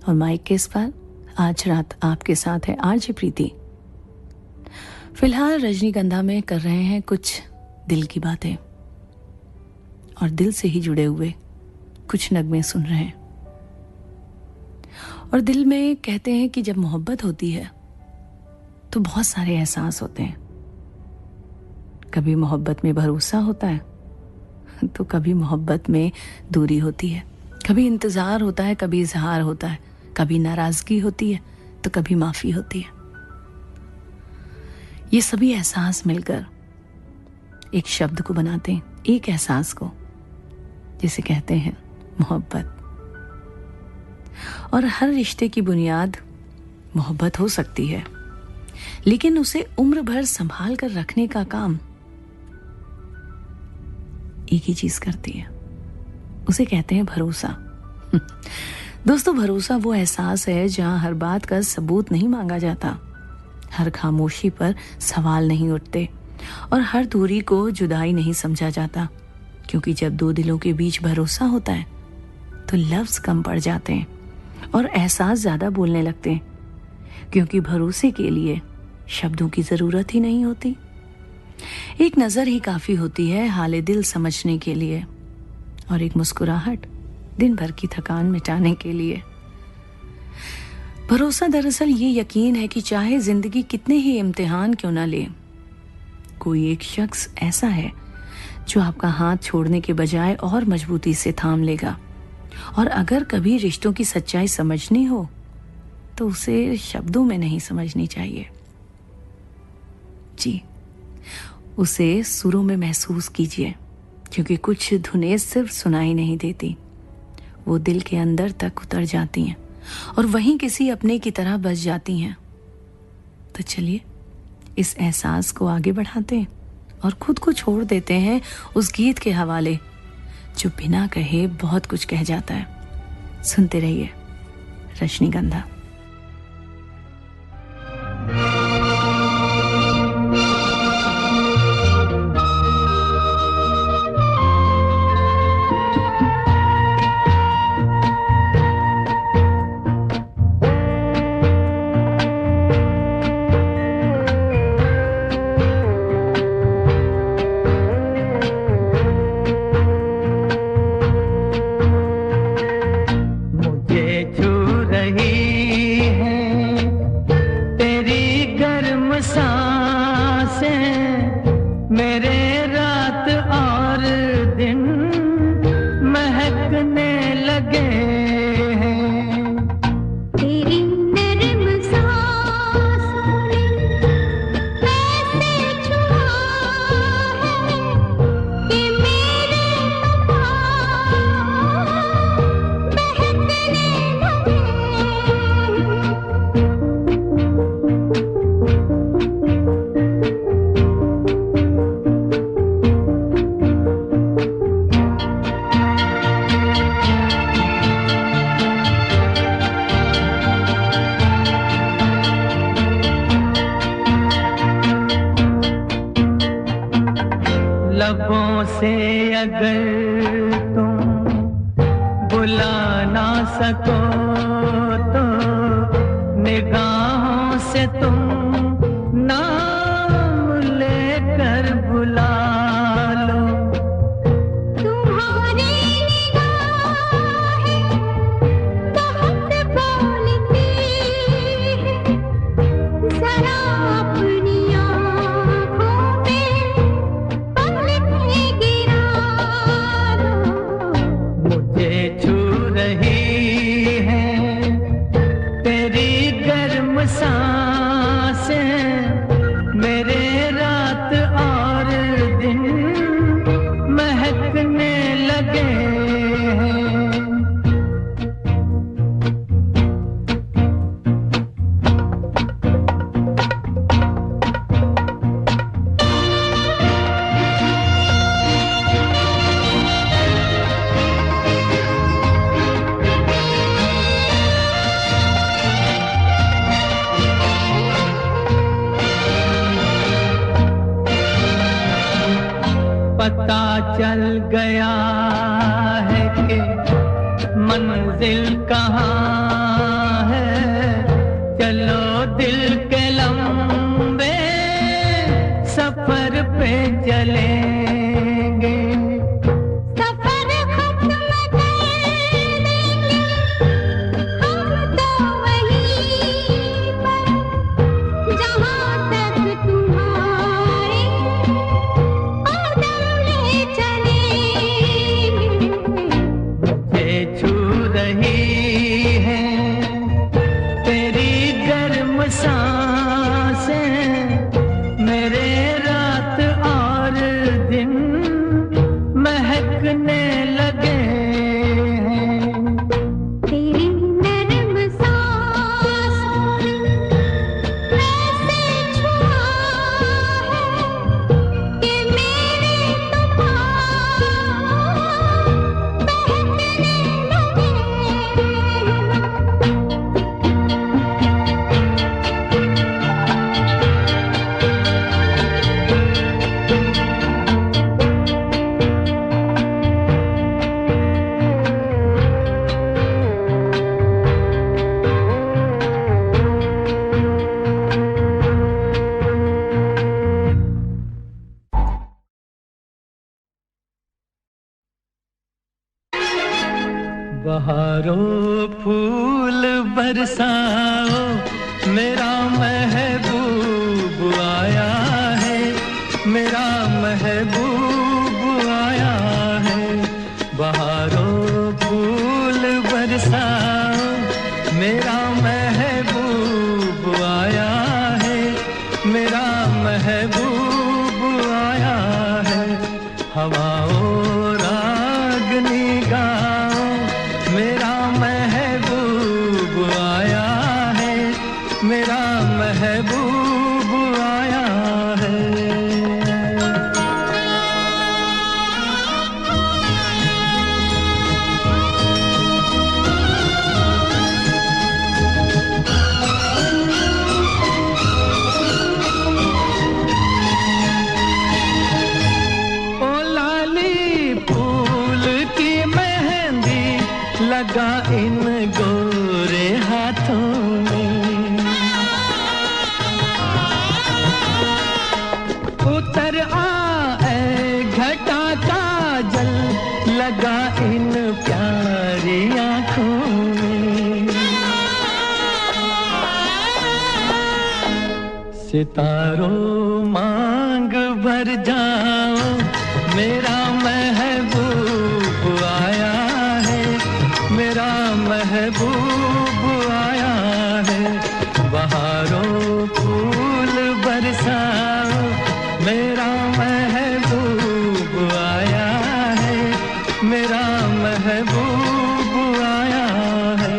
और माइक के इस पार आज रात आपके साथ है आरजे प्रीति। फिलहाल रजनीगंधा में कर रहे हैं कुछ दिल की बातें, और दिल से ही जुड़े हुए कुछ नगमे सुन रहे हैं। और दिल में कहते हैं कि जब मोहब्बत होती है तो बहुत सारे एहसास होते हैं। कभी मोहब्बत में भरोसा होता है तो कभी मोहब्बत में दूरी होती है, कभी इंतजार होता है, कभी इजहार होता है, कभी नाराजगी होती है तो कभी माफी होती है। ये सभी एहसास मिलकर एक शब्द को बनाते हैं, एक एहसास को, जिसे कहते हैं मोहब्बत। और हर रिश्ते की बुनियाद मोहब्बत हो सकती है, लेकिन उसे उम्र भर संभाल कर रखने का काम एक ही चीज करती है, उसे कहते हैं भरोसा। दोस्तों, भरोसा वो एहसास है जहां हर बात का सबूत नहीं मांगा जाता, हर खामोशी पर सवाल नहीं उठते, और हर दूरी को जुदाई नहीं समझा जाता। क्योंकि जब दो दिलों के बीच भरोसा होता है तो लफ्ज कम पड़ जाते हैं और एहसास ज्यादा बोलने लगते हैं, क्योंकि भरोसे के लिए शब्दों की जरूरत ही नहीं होती। एक नजर ही काफी होती है हाले दिल समझने के लिए, और एक मुस्कुराहट दिन भर की थकान मिटाने के लिए। भरोसा दरअसल ये यकीन है कि चाहे जिंदगी कितने ही इम्तिहान क्यों ना ले, कोई एक शख्स ऐसा है जो आपका हाथ छोड़ने के बजाय और मजबूती से थाम लेगा। और अगर कभी रिश्तों की सच्चाई समझनी हो तो उसे शब्दों में नहीं समझनी चाहिए जी, उसे सुरों में महसूस कीजिए, क्योंकि कुछ धुनें सिर्फ सुनाई नहीं देती, वो दिल के अंदर तक उतर जाती हैं और वहीं किसी अपने की तरह बस जाती हैं। तो चलिए इस एहसास को आगे बढ़ाते हैं और खुद को छोड़ देते हैं उस गीत के हवाले जो बिना कहे बहुत कुछ कह जाता है। सुनते रहिए रजनीगंधा। लबों से अगर तुम बुला ना सको तो निगाहों से तुम नाम लेकर बुला लो। तुम्हारी निगाहें बहुत बोलती हैं, जरा अपनी आँखों में पलकें गिरा दो। मुझे छू रही है तेरी गर्म सांसें, मेरे रात और दिन महकने लगे हैं। पता चल गया है कि मंजिल कहाँ है, चलो दिल के लंबे सफर पे चलेंगे। सफर खत्म कर देंगे हम तो वहीं पर, जहाँ तक तुम्हारे कदम ले चलेंगे। मुझे छू रही है तेरी गर्म सांसें, मेरे रात और बहारों फूल बरसाओ मेरा महबूब आया है मेरा महबूब आया है बहारों फूल बरसाओ मेरा महबूब आया है मेरा महबूब आया है हवाओं रागनी गाओ मेरा महबूब आया है मेरा महबूब आया है लगा इन गोरे हाथों में उतर आए घटा का जल लगा इन प्यारी आँखों में सितारों मांग भर जाओ मेरा महबूब आया मेरा महबूब आया है बहारों फूल बरसाओ मेरा महबूब आया है मेरा महबूब आया है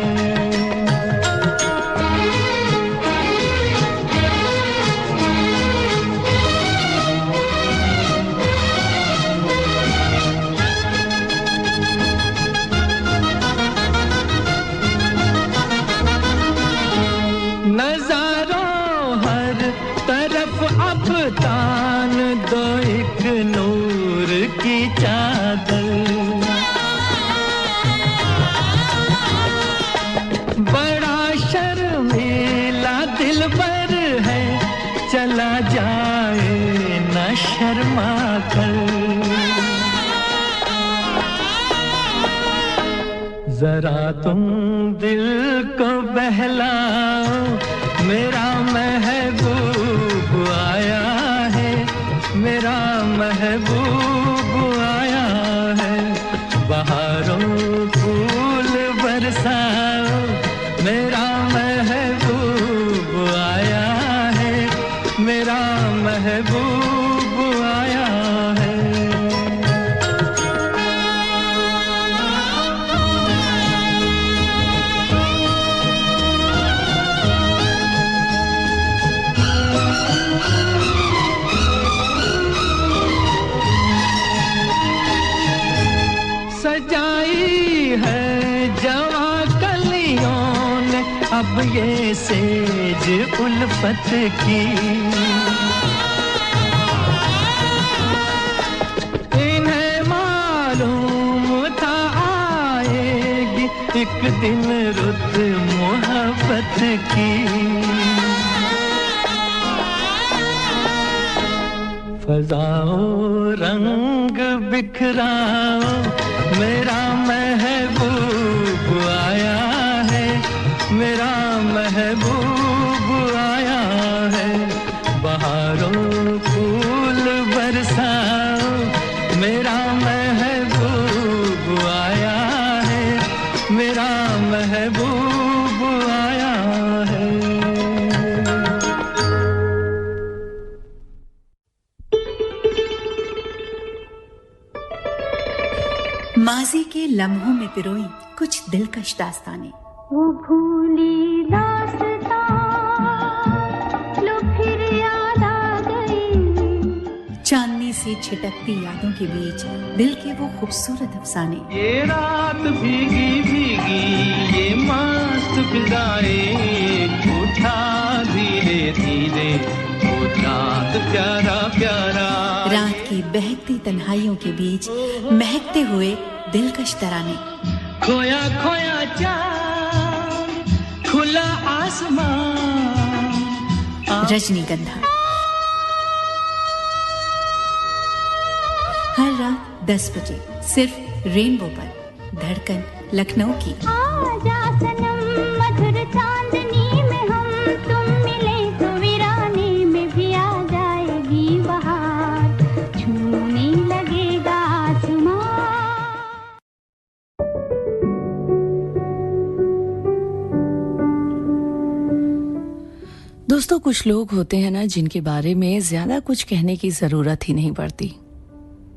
तान दो एक नूर की चादर बड़ा शर्मीला दिलबर है चला जाए न शर्मा कर जरा तुम दिल को बहलाओ मेरा महबूब आया है मेरा महबूब आया है बहारों फूल बरसाओ मेरा महबूब आया है मेरा महबूब आया है सजाई है जवा कलियों ने अब ये सेज उल्फत की इन्हें मालूम था आएगी एक दिन रुत मोहब्बत की फजाओ रंग बिखराओ मेरा महबूब आया है मेरा महबूब आया है बहारों फूल बरसाओ मेरा महबूब आया है मेरा महबूब आया है माजी के लम्हों में पिरोई कुछ दिलकश दास्तानें वो भूली दास्तां लो फिर याद आ गई चांदनी से छिटकती यादों के बीच दिल के वो खूबसूरत अफसाने ये रात भीगी भीगी ये मस्त फिजाएं उठा धीरे धीरे वो चांद प्यारा प्यारा रात की बहकती तन्हाइयों के बीच महकते हुए दिलकश तराने खोया खोया चांद खुला आसमान रजनीगंधा हर रात 10 बजे सिर्फ रेनबो पर धड़कन लखनऊ की आजा सनम मधुर चांदनी में हम तुम मिले तो वीराने में भी आ जाएगी बहार छूने लगेगा आसमां। दोस्तों, कुछ लोग होते हैं ना जिनके बारे में ज्यादा कुछ कहने की जरूरत ही नहीं पड़ती,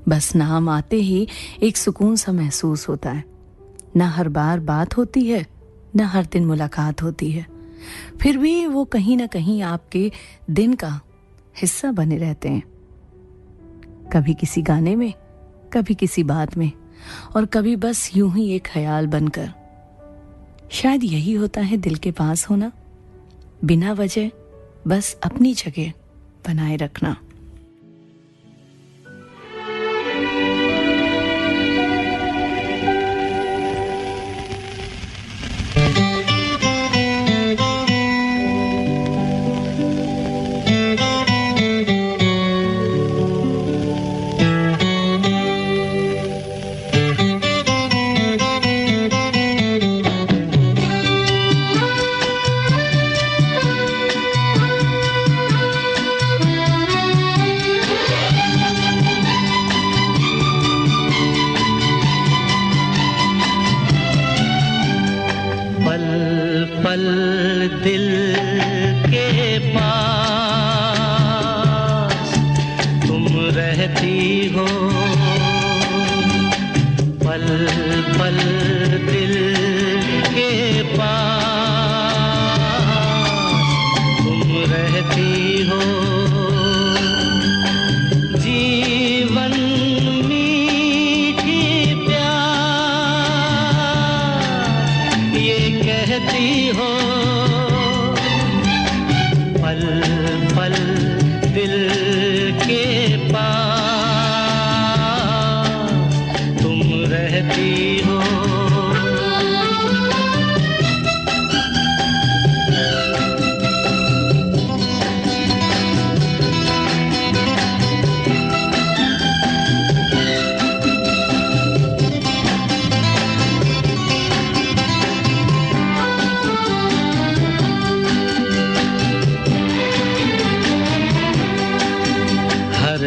बस नाम आते ही एक सुकून सा महसूस होता है। ना हर बार बात होती है, ना हर दिन मुलाकात होती है, फिर भी वो कहीं ना कहीं आपके दिन का हिस्सा बने रहते हैं। कभी किसी गाने में, कभी किसी बात में, और कभी बस यूं ही एक ख्याल बनकर। शायद यही होता है दिल के पास होना, बिना वजह बस अपनी जगह बनाए रखना।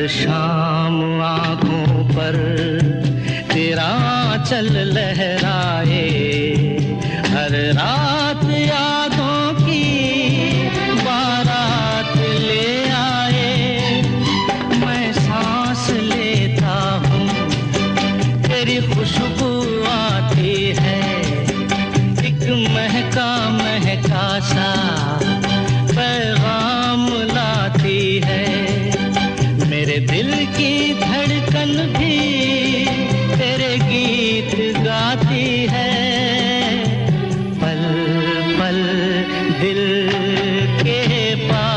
शाम आँखों पर तेरा चल लहराए, हर रात यादों की बारात ले आए। मैं सांस लेता हूँ तेरी खुशबू आती है, एक महका महका सा पैगाम लाती है। मेरे दिल की धड़कन भी तेरे गीत गाती है, पल पल दिल के पास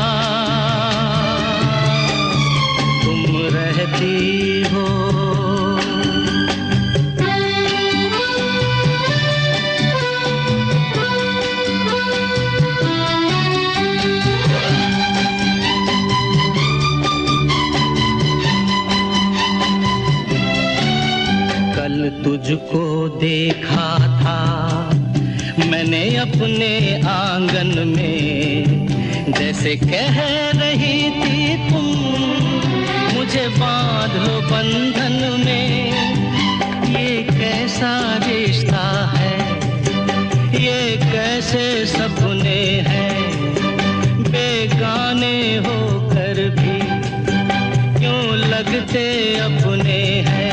तुम रहती हो। तुझको देखा था मैंने अपने आंगन में, जैसे कह रही थी तुम मुझे बांध लो बंधन में। ये कैसा रिश्ता है, ये कैसे सपने हैं, बेगाने होकर भी क्यों लगते अपने हैं।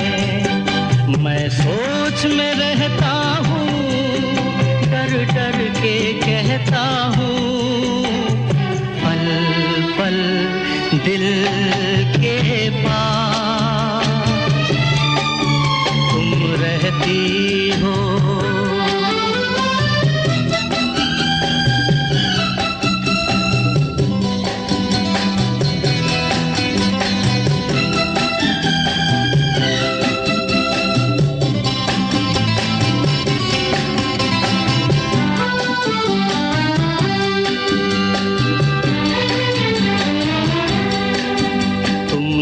मैं सोच में रहता हूँ, डर डर के कहता हूँ, पल पल दिल के पास तुम रहती हो।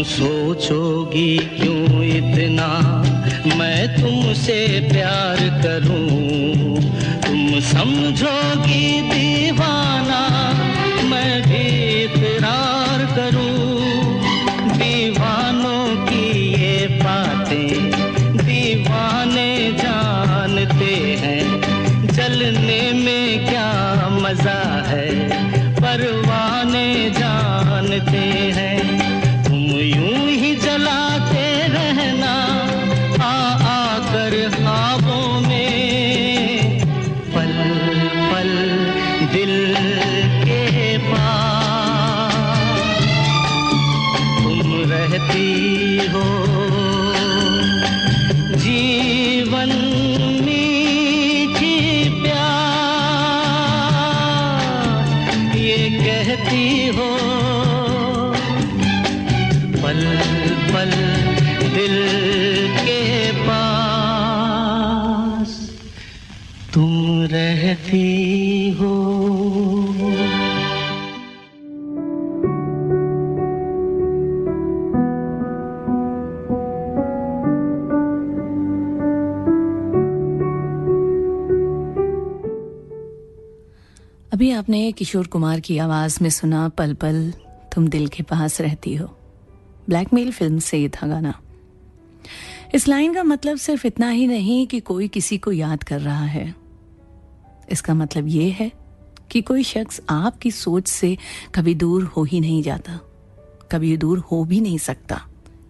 सोचोगी क्यों इतना मैं तुमसे प्यार करूं, तुम समझोगी दीवाना मैं भी इकरार करूं दीवानों की ये बातें दीवाने जानते हैं जलने में क्या मजा है परवाने जानते हैं तुम यूं ही जलाते रहना आकर ख्वाबों में पल पल दिल के पास तुम रहती हो जीवन मीठी प्यार ये कहती हो पल पल दिल के पास तुम रहती हो अभी आपने किशोर कुमार की आवाज में सुना पल पल तुम दिल के पास रहती हो। ब्लैकमेल फिल्म से ये था गाना। इस लाइन का मतलब सिर्फ इतना ही नहीं कि कोई किसी को याद कर रहा है। इसका मतलब ये है कि कोई शख्स आपकी सोच से कभी दूर हो ही नहीं जाता, कभी दूर हो भी नहीं सकता।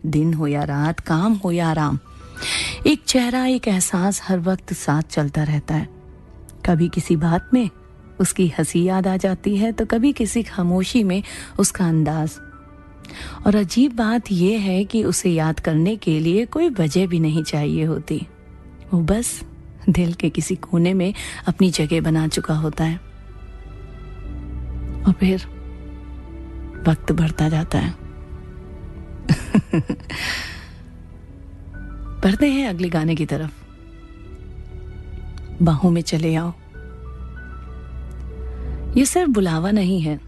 दिन हो या रात, काम हो या आराम, एक चेहरा, एक एहसास हर वक्त साथ चलता रहता है। कभी किसी बात में उसकी हंसी याद आ जाती है तो कभी किसी खामोशी में उसका अंदाज। और अजीब बात यह है कि उसे याद करने के लिए कोई वजह भी नहीं चाहिए होती, वो बस दिल के किसी कोने में अपनी जगह बना चुका होता है। और फिर वक्त बढ़ता जाता है। बढ़ते हैं अगले गाने की तरफ। बाहों में चले आओ। ये सिर्फ बुलावा नहीं है,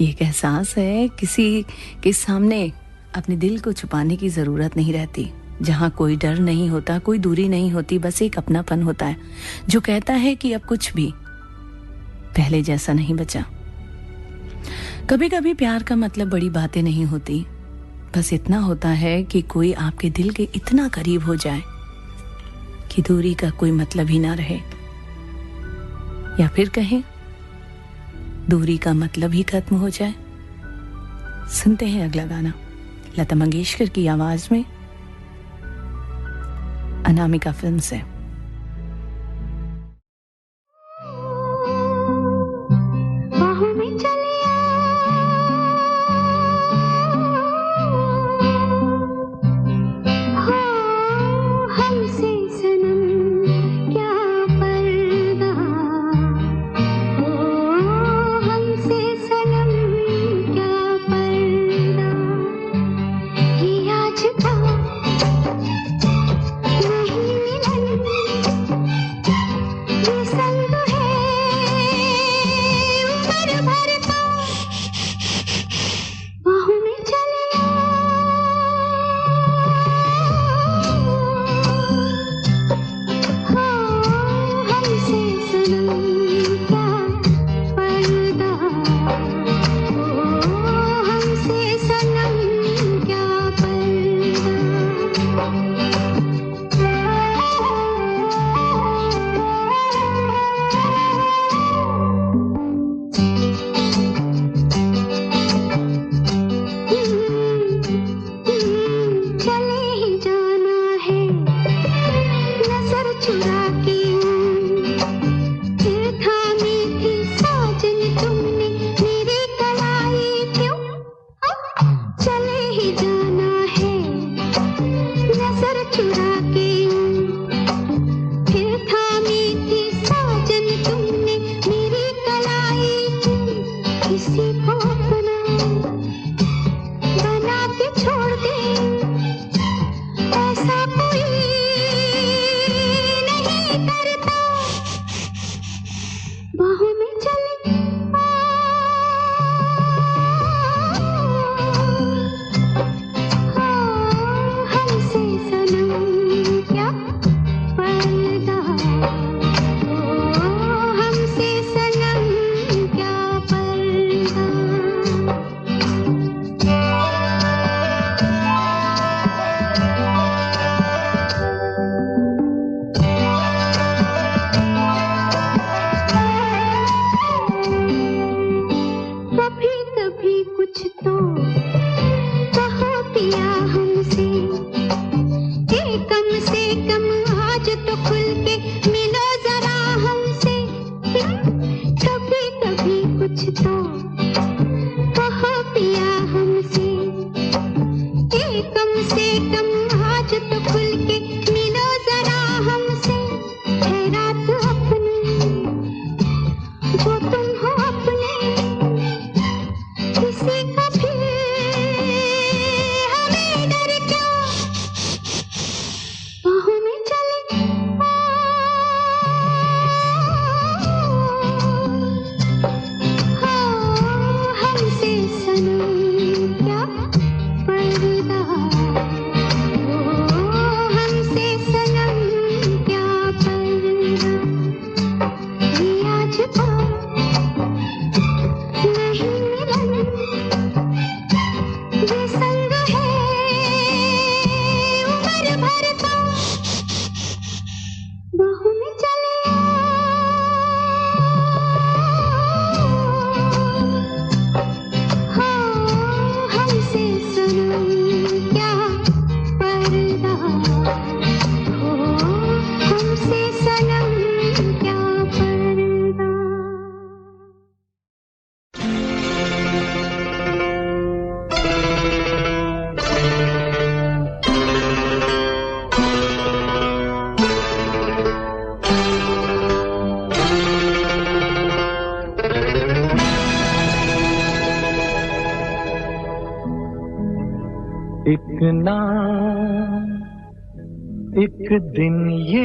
ये एक एहसास है। किसी के सामने अपने दिल को छुपाने की जरूरत नहीं रहती, जहां कोई डर नहीं होता, कोई दूरी नहीं होती, बस एक अपनापन होता है जो कहता है कि अब कुछ भी पहले जैसा नहीं बचा। कभी कभी प्यार का मतलब बड़ी बातें नहीं होती, बस इतना होता है कि कोई आपके दिल के इतना करीब हो जाए कि दूरी का कोई मतलब ही ना रहे, या फिर कहें दूरी का मतलब ही खत्म हो जाए। सुनते हैं अगला गाना लता मंगेशकर की आवाज में, अनामिका फिल्म से। मुझको नहीं मिलन ये संग है उम्र भर का बाहों में चले हाँ हमसे सनम क्या पर्दा हो हमसे सनम क्या पर्दा एक ना एक दिन ये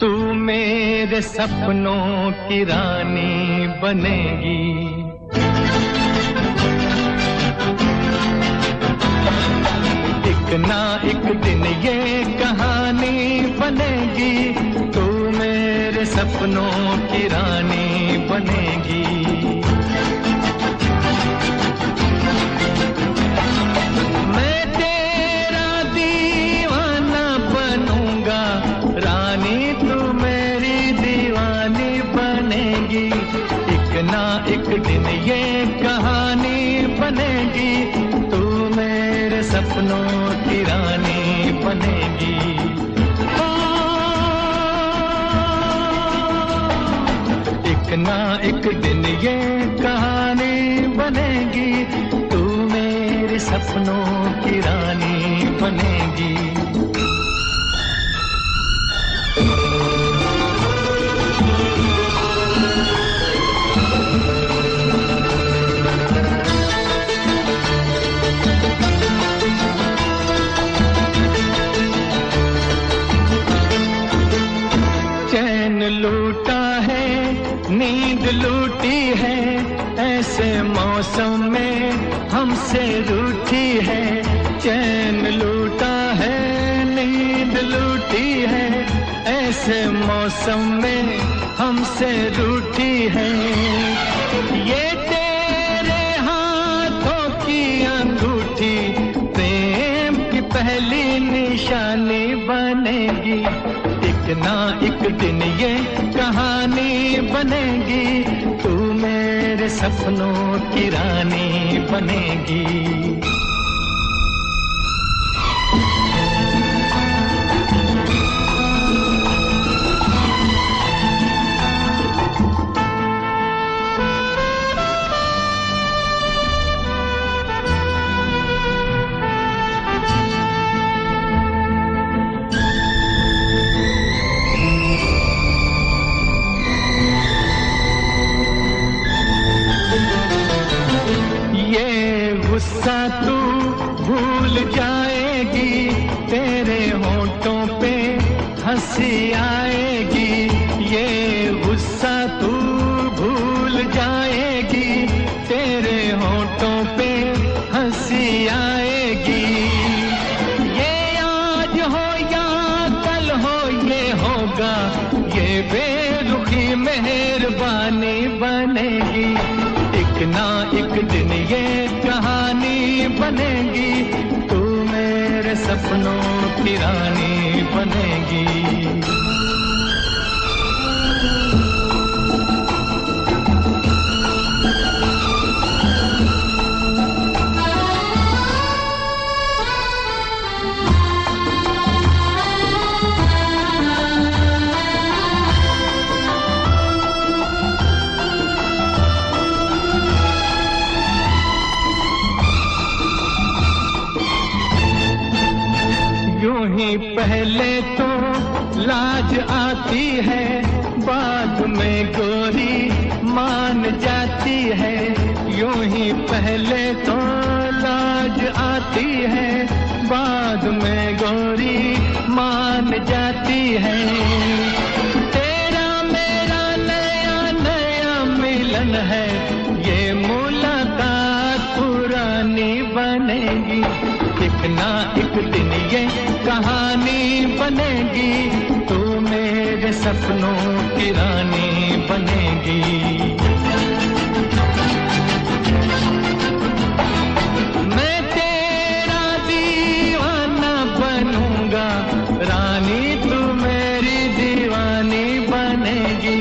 तू मेरे सपनों की रानी बनेगी एक ना एक दिन ये कहानी बनेगी तू मेरे सपनों की रानी बनेगी मैं तेरा दीवाना बनूंगा रानी तू मेरी दीवानी बनेगी एक ना एक दिन ये कहानी बनेगी तू मेरे सपनों की रानी बनेगी एक ना एक दिन ये कहानी बनेगी तू मेरे सपनों की रानी बनेगी चैन लूटा है नींद लूटी है ऐसे मौसम में हमसे रूठी है चैन लूटा है नींद लूटी है ऐसे मौसम में हमसे रूठी है ये तेरे हाथों की अंगूठी प्रेम की पहली निशानी बनेगी एक ना एक दिन ये कहानी बनेगी तू मेरे सपनों की रानी बनेगी गुस्सा तू भूल जाएगी तेरे होठों पे हंसी आएगी ये गुस्सा तू भूल जाएगी तेरे होठों पे हंसी आएगी ये आज हो या कल हो ये होगा ये बेरुखी मेहरबानी बनेगी एक ना एक दिन ये कहानी बनेगी तू मेरे सपनों की रानी बनेगी पहले तो लाज आती है बाद में गोरी मान जाती है यूं ही पहले तो लाज आती है बाद में गोरी मान जाती है तेरा मेरा नया नया मिलन है ये मुलाकात पुरानी बनेगी एक ना एक दिन ये कहानी बनेगी, तू मेरे सपनों की रानी बनेगी। मैं तेरा दीवाना बनूंगा, रानी तू मेरी दीवानी बनेगी।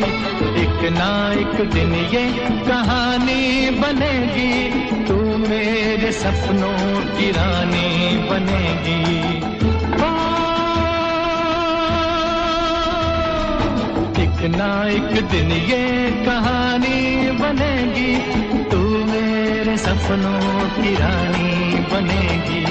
एक ना एक दिन ये कहानी बनेगी, तू मेरे सपनों की रानी बनेगी। एक ना एक दिन ये कहानी बनेगी, तू मेरे सपनों की रानी बनेगी।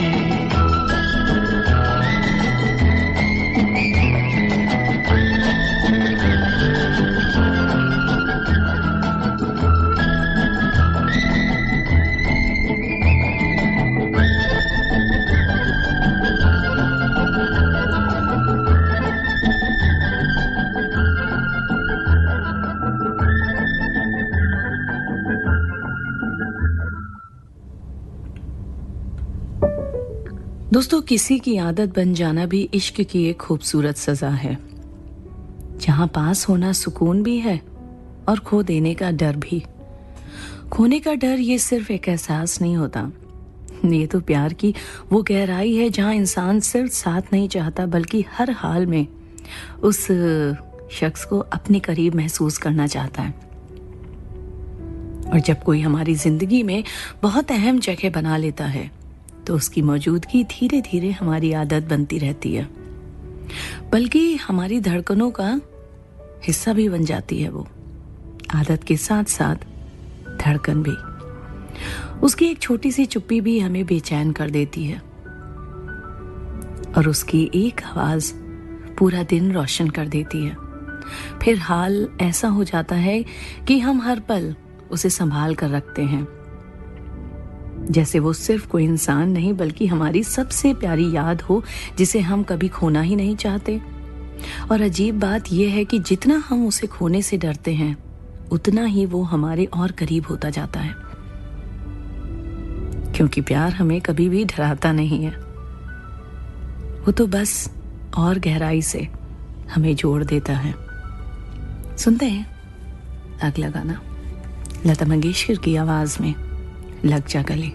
दोस्तों, किसी की आदत बन जाना भी इश्क की एक खूबसूरत सजा है, जहां पास होना सुकून भी है और खो देने का डर भी। खोने का डर ये सिर्फ एक एहसास नहीं होता, ये तो प्यार की वो गहराई है जहां इंसान सिर्फ साथ नहीं चाहता बल्कि हर हाल में उस शख्स को अपने करीब महसूस करना चाहता है। और जब कोई हमारी जिंदगी में बहुत अहम जगह बना लेता है तो उसकी मौजूदगी धीरे धीरे हमारी आदत बनती रहती है, बल्कि हमारी धड़कनों का हिस्सा भी बन जाती है। वो आदत के साथ साथ धड़कन भी। उसकी एक छोटी सी चुप्पी भी हमें बेचैन कर देती है और उसकी एक आवाज पूरा दिन रोशन कर देती है। फिर हाल ऐसा हो जाता है कि हम हर पल उसे संभाल कर रखते हैं, जैसे वो सिर्फ कोई इंसान नहीं बल्कि हमारी सबसे प्यारी याद हो, जिसे हम कभी खोना ही नहीं चाहते। और अजीब बात यह है कि जितना हम उसे खोने से डरते हैं उतना ही वो हमारे और करीब होता जाता है, क्योंकि प्यार हमें कभी भी डराता नहीं है, वो तो बस और गहराई से हमें जोड़ देता है। सुनते हैं अगला गाना, लता मंगेशकर की आवाज में, लग जा गले।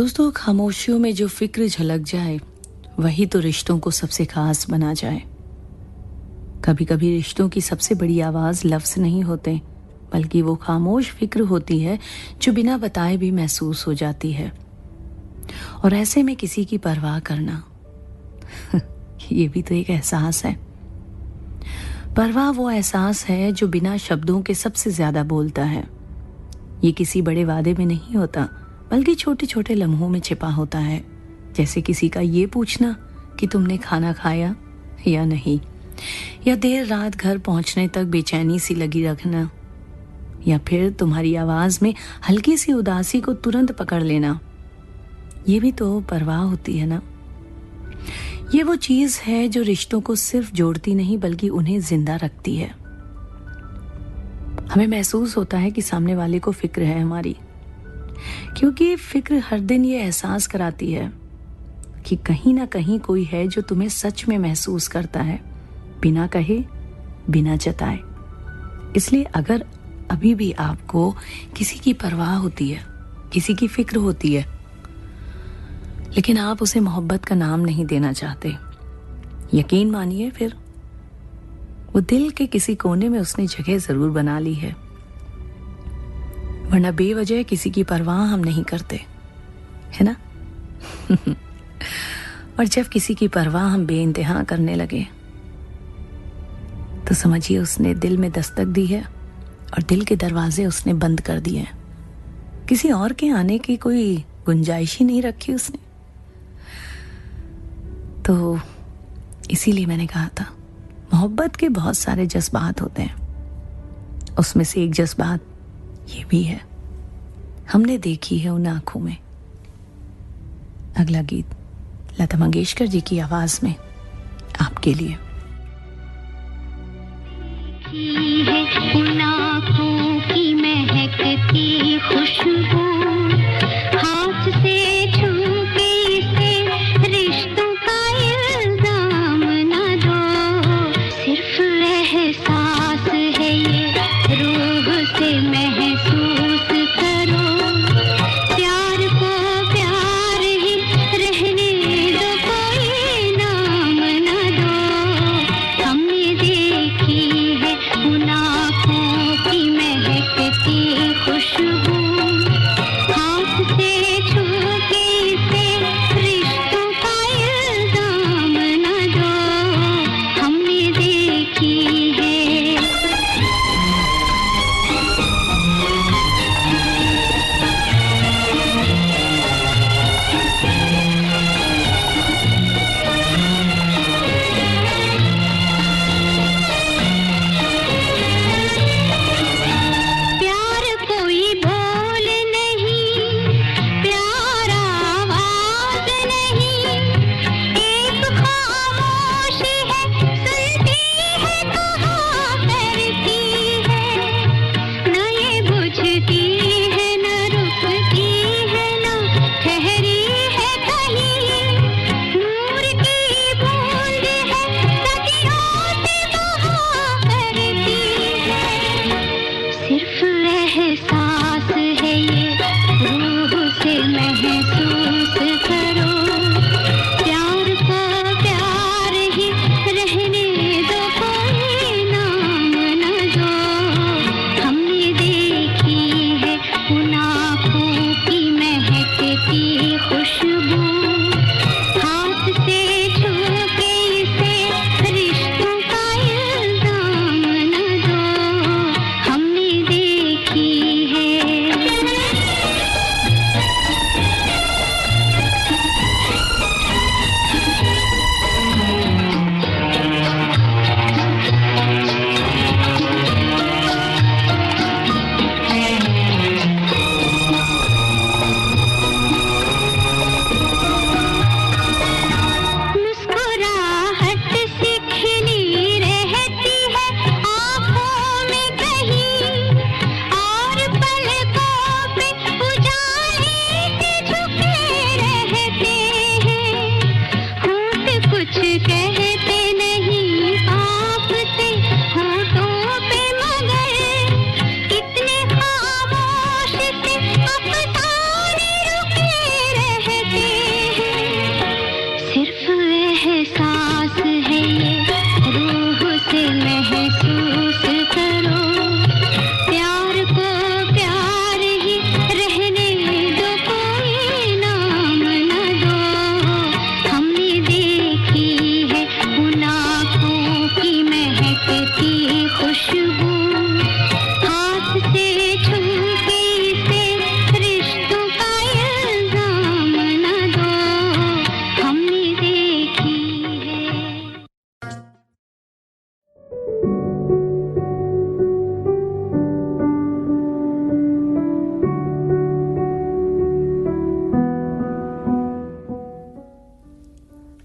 दोस्तों, खामोशियों में जो फिक्र झलक जाए वही तो रिश्तों को सबसे खास बना जाए। कभी कभी रिश्तों की सबसे बड़ी आवाज लफ्ज नहीं होते, बल्कि वो खामोश फिक्र होती है जो बिना बताए भी महसूस हो जाती है। और ऐसे में किसी की परवाह करना ये भी तो एक एहसास है। परवाह वो एहसास है जो बिना शब्दों के सबसे ज्यादा बोलता है। ये किसी बड़े वादे में नहीं होता, बल्कि छोटे छोटे लम्हों में छिपा होता है। जैसे किसी का ये पूछना कि तुमने खाना खाया या नहीं, या देर रात घर पहुंचने तक बेचैनी सी लगी रखना, या फिर तुम्हारी आवाज में हल्की सी उदासी को तुरंत पकड़ लेना। ये भी तो परवाह होती है ना। ये वो चीज है जो रिश्तों को सिर्फ जोड़ती नहीं, बल्कि उन्हें जिंदा रखती है। हमें महसूस होता है कि सामने वाले को फिक्र है हमारी, क्योंकि फिक्र हर दिन ये एहसास कराती है कि कहीं ना कहीं कोई है जो तुम्हें सच में महसूस करता है, बिना कहे, बिना जताए। इसलिए अगर अभी भी आपको किसी की परवाह होती है, किसी की फिक्र होती है, लेकिन आप उसे मोहब्बत का नाम नहीं देना चाहते, यकीन मानिए फिर वो दिल के किसी कोने में उसने जगह जरूर बना ली है। वरना बेवजह किसी की परवाह हम नहीं करते, है ना? और जब किसी की परवाह हम बेइंतहा करने लगे तो समझिए उसने दिल में दस्तक दी है और दिल के दरवाजे उसने बंद कर दिए हैं। किसी और के आने की कोई गुंजाइश ही नहीं रखी उसने। तो इसीलिए मैंने कहा था, मोहब्बत के बहुत सारे जज्बात होते हैं, उसमें से एक जज्बात ये भी है, हमने देखी है उन आंखों में। अगला गीत लता मंगेशकर जी की आवाज में आपके लिए। है उन आँखों की महकती खुशबू, हाथ से छू के इसे रिश्तों का इल्जाम न दो। सिर्फ एहसास है ये, रूह से महसूस करो। प्यार को प्यार ही रहने दो, कोई नाम न दो। हमने देखी है उन आँखों की महकती खुशबू, हाथ से छू के इसे रिश्तों का इल्जाम न दो। हमने देखी है। प्यार कोई बोल नहीं, प्यार आवाज नहीं, एक खामोशी है, सुनती है, कहाँ करती है। न ये बुझती है, न रुकती है, न ठहरी है कहीं। नूर की बूंद है, सदियों से बहा करती है। सिर्फ एहसास है ये, रूह से महसूस करो। प्यार को प्यार ही रहने दो, कोई नाम न दो। हमने देखी है उन आँखों की महकती खुशबू, हाथ से छू के इसे रिश्तों का इल्जाम न दो। हमने देखी है। मुस्कुराहट सी खिली रहती है आँखों में कहीं, और पलकों पे उजाले से झुके रहते हैं। होंठ कुछ कहते नहीं, कांपते होठों पे, मगर इतने खामोश से अफसाने रुके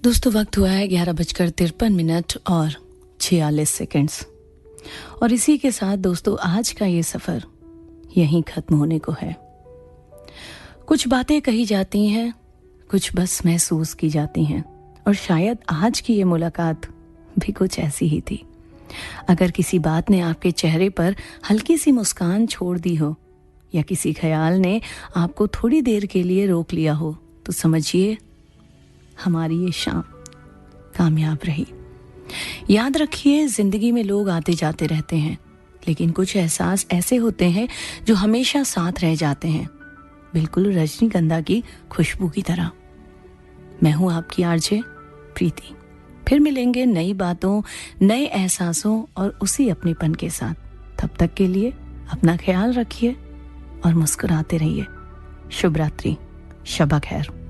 दोस्तों वक्त हुआ है 11:53 और 46 सेकंड्स और इसी के साथ दोस्तों आज का ये सफ़र यहीं ख़त्म होने को है। कुछ बातें कही जाती हैं, कुछ बस महसूस की जाती हैं और शायद आज की ये मुलाकात भी कुछ ऐसी ही थी। अगर किसी बात ने आपके चेहरे पर हल्की सी मुस्कान छोड़ दी हो या किसी ख्याल ने आपको थोड़ी देर के लिए रोक लिया हो तो समझिए हमारी ये शाम कामयाब रही। याद रखिए जिंदगी में लोग आते जाते रहते हैं, लेकिन कुछ एहसास ऐसे होते हैं जो हमेशा साथ रह जाते हैं, बिल्कुल रजनीगंधा की खुशबू की तरह। मैं हूं आपकी आरजे प्रीति। फिर मिलेंगे नई बातों, नए एहसासों और उसी अपनेपन के साथ। तब तक के लिए अपना ख्याल रखिए और मुस्कुराते रहिए। शुभ रात्रि, शब खैर।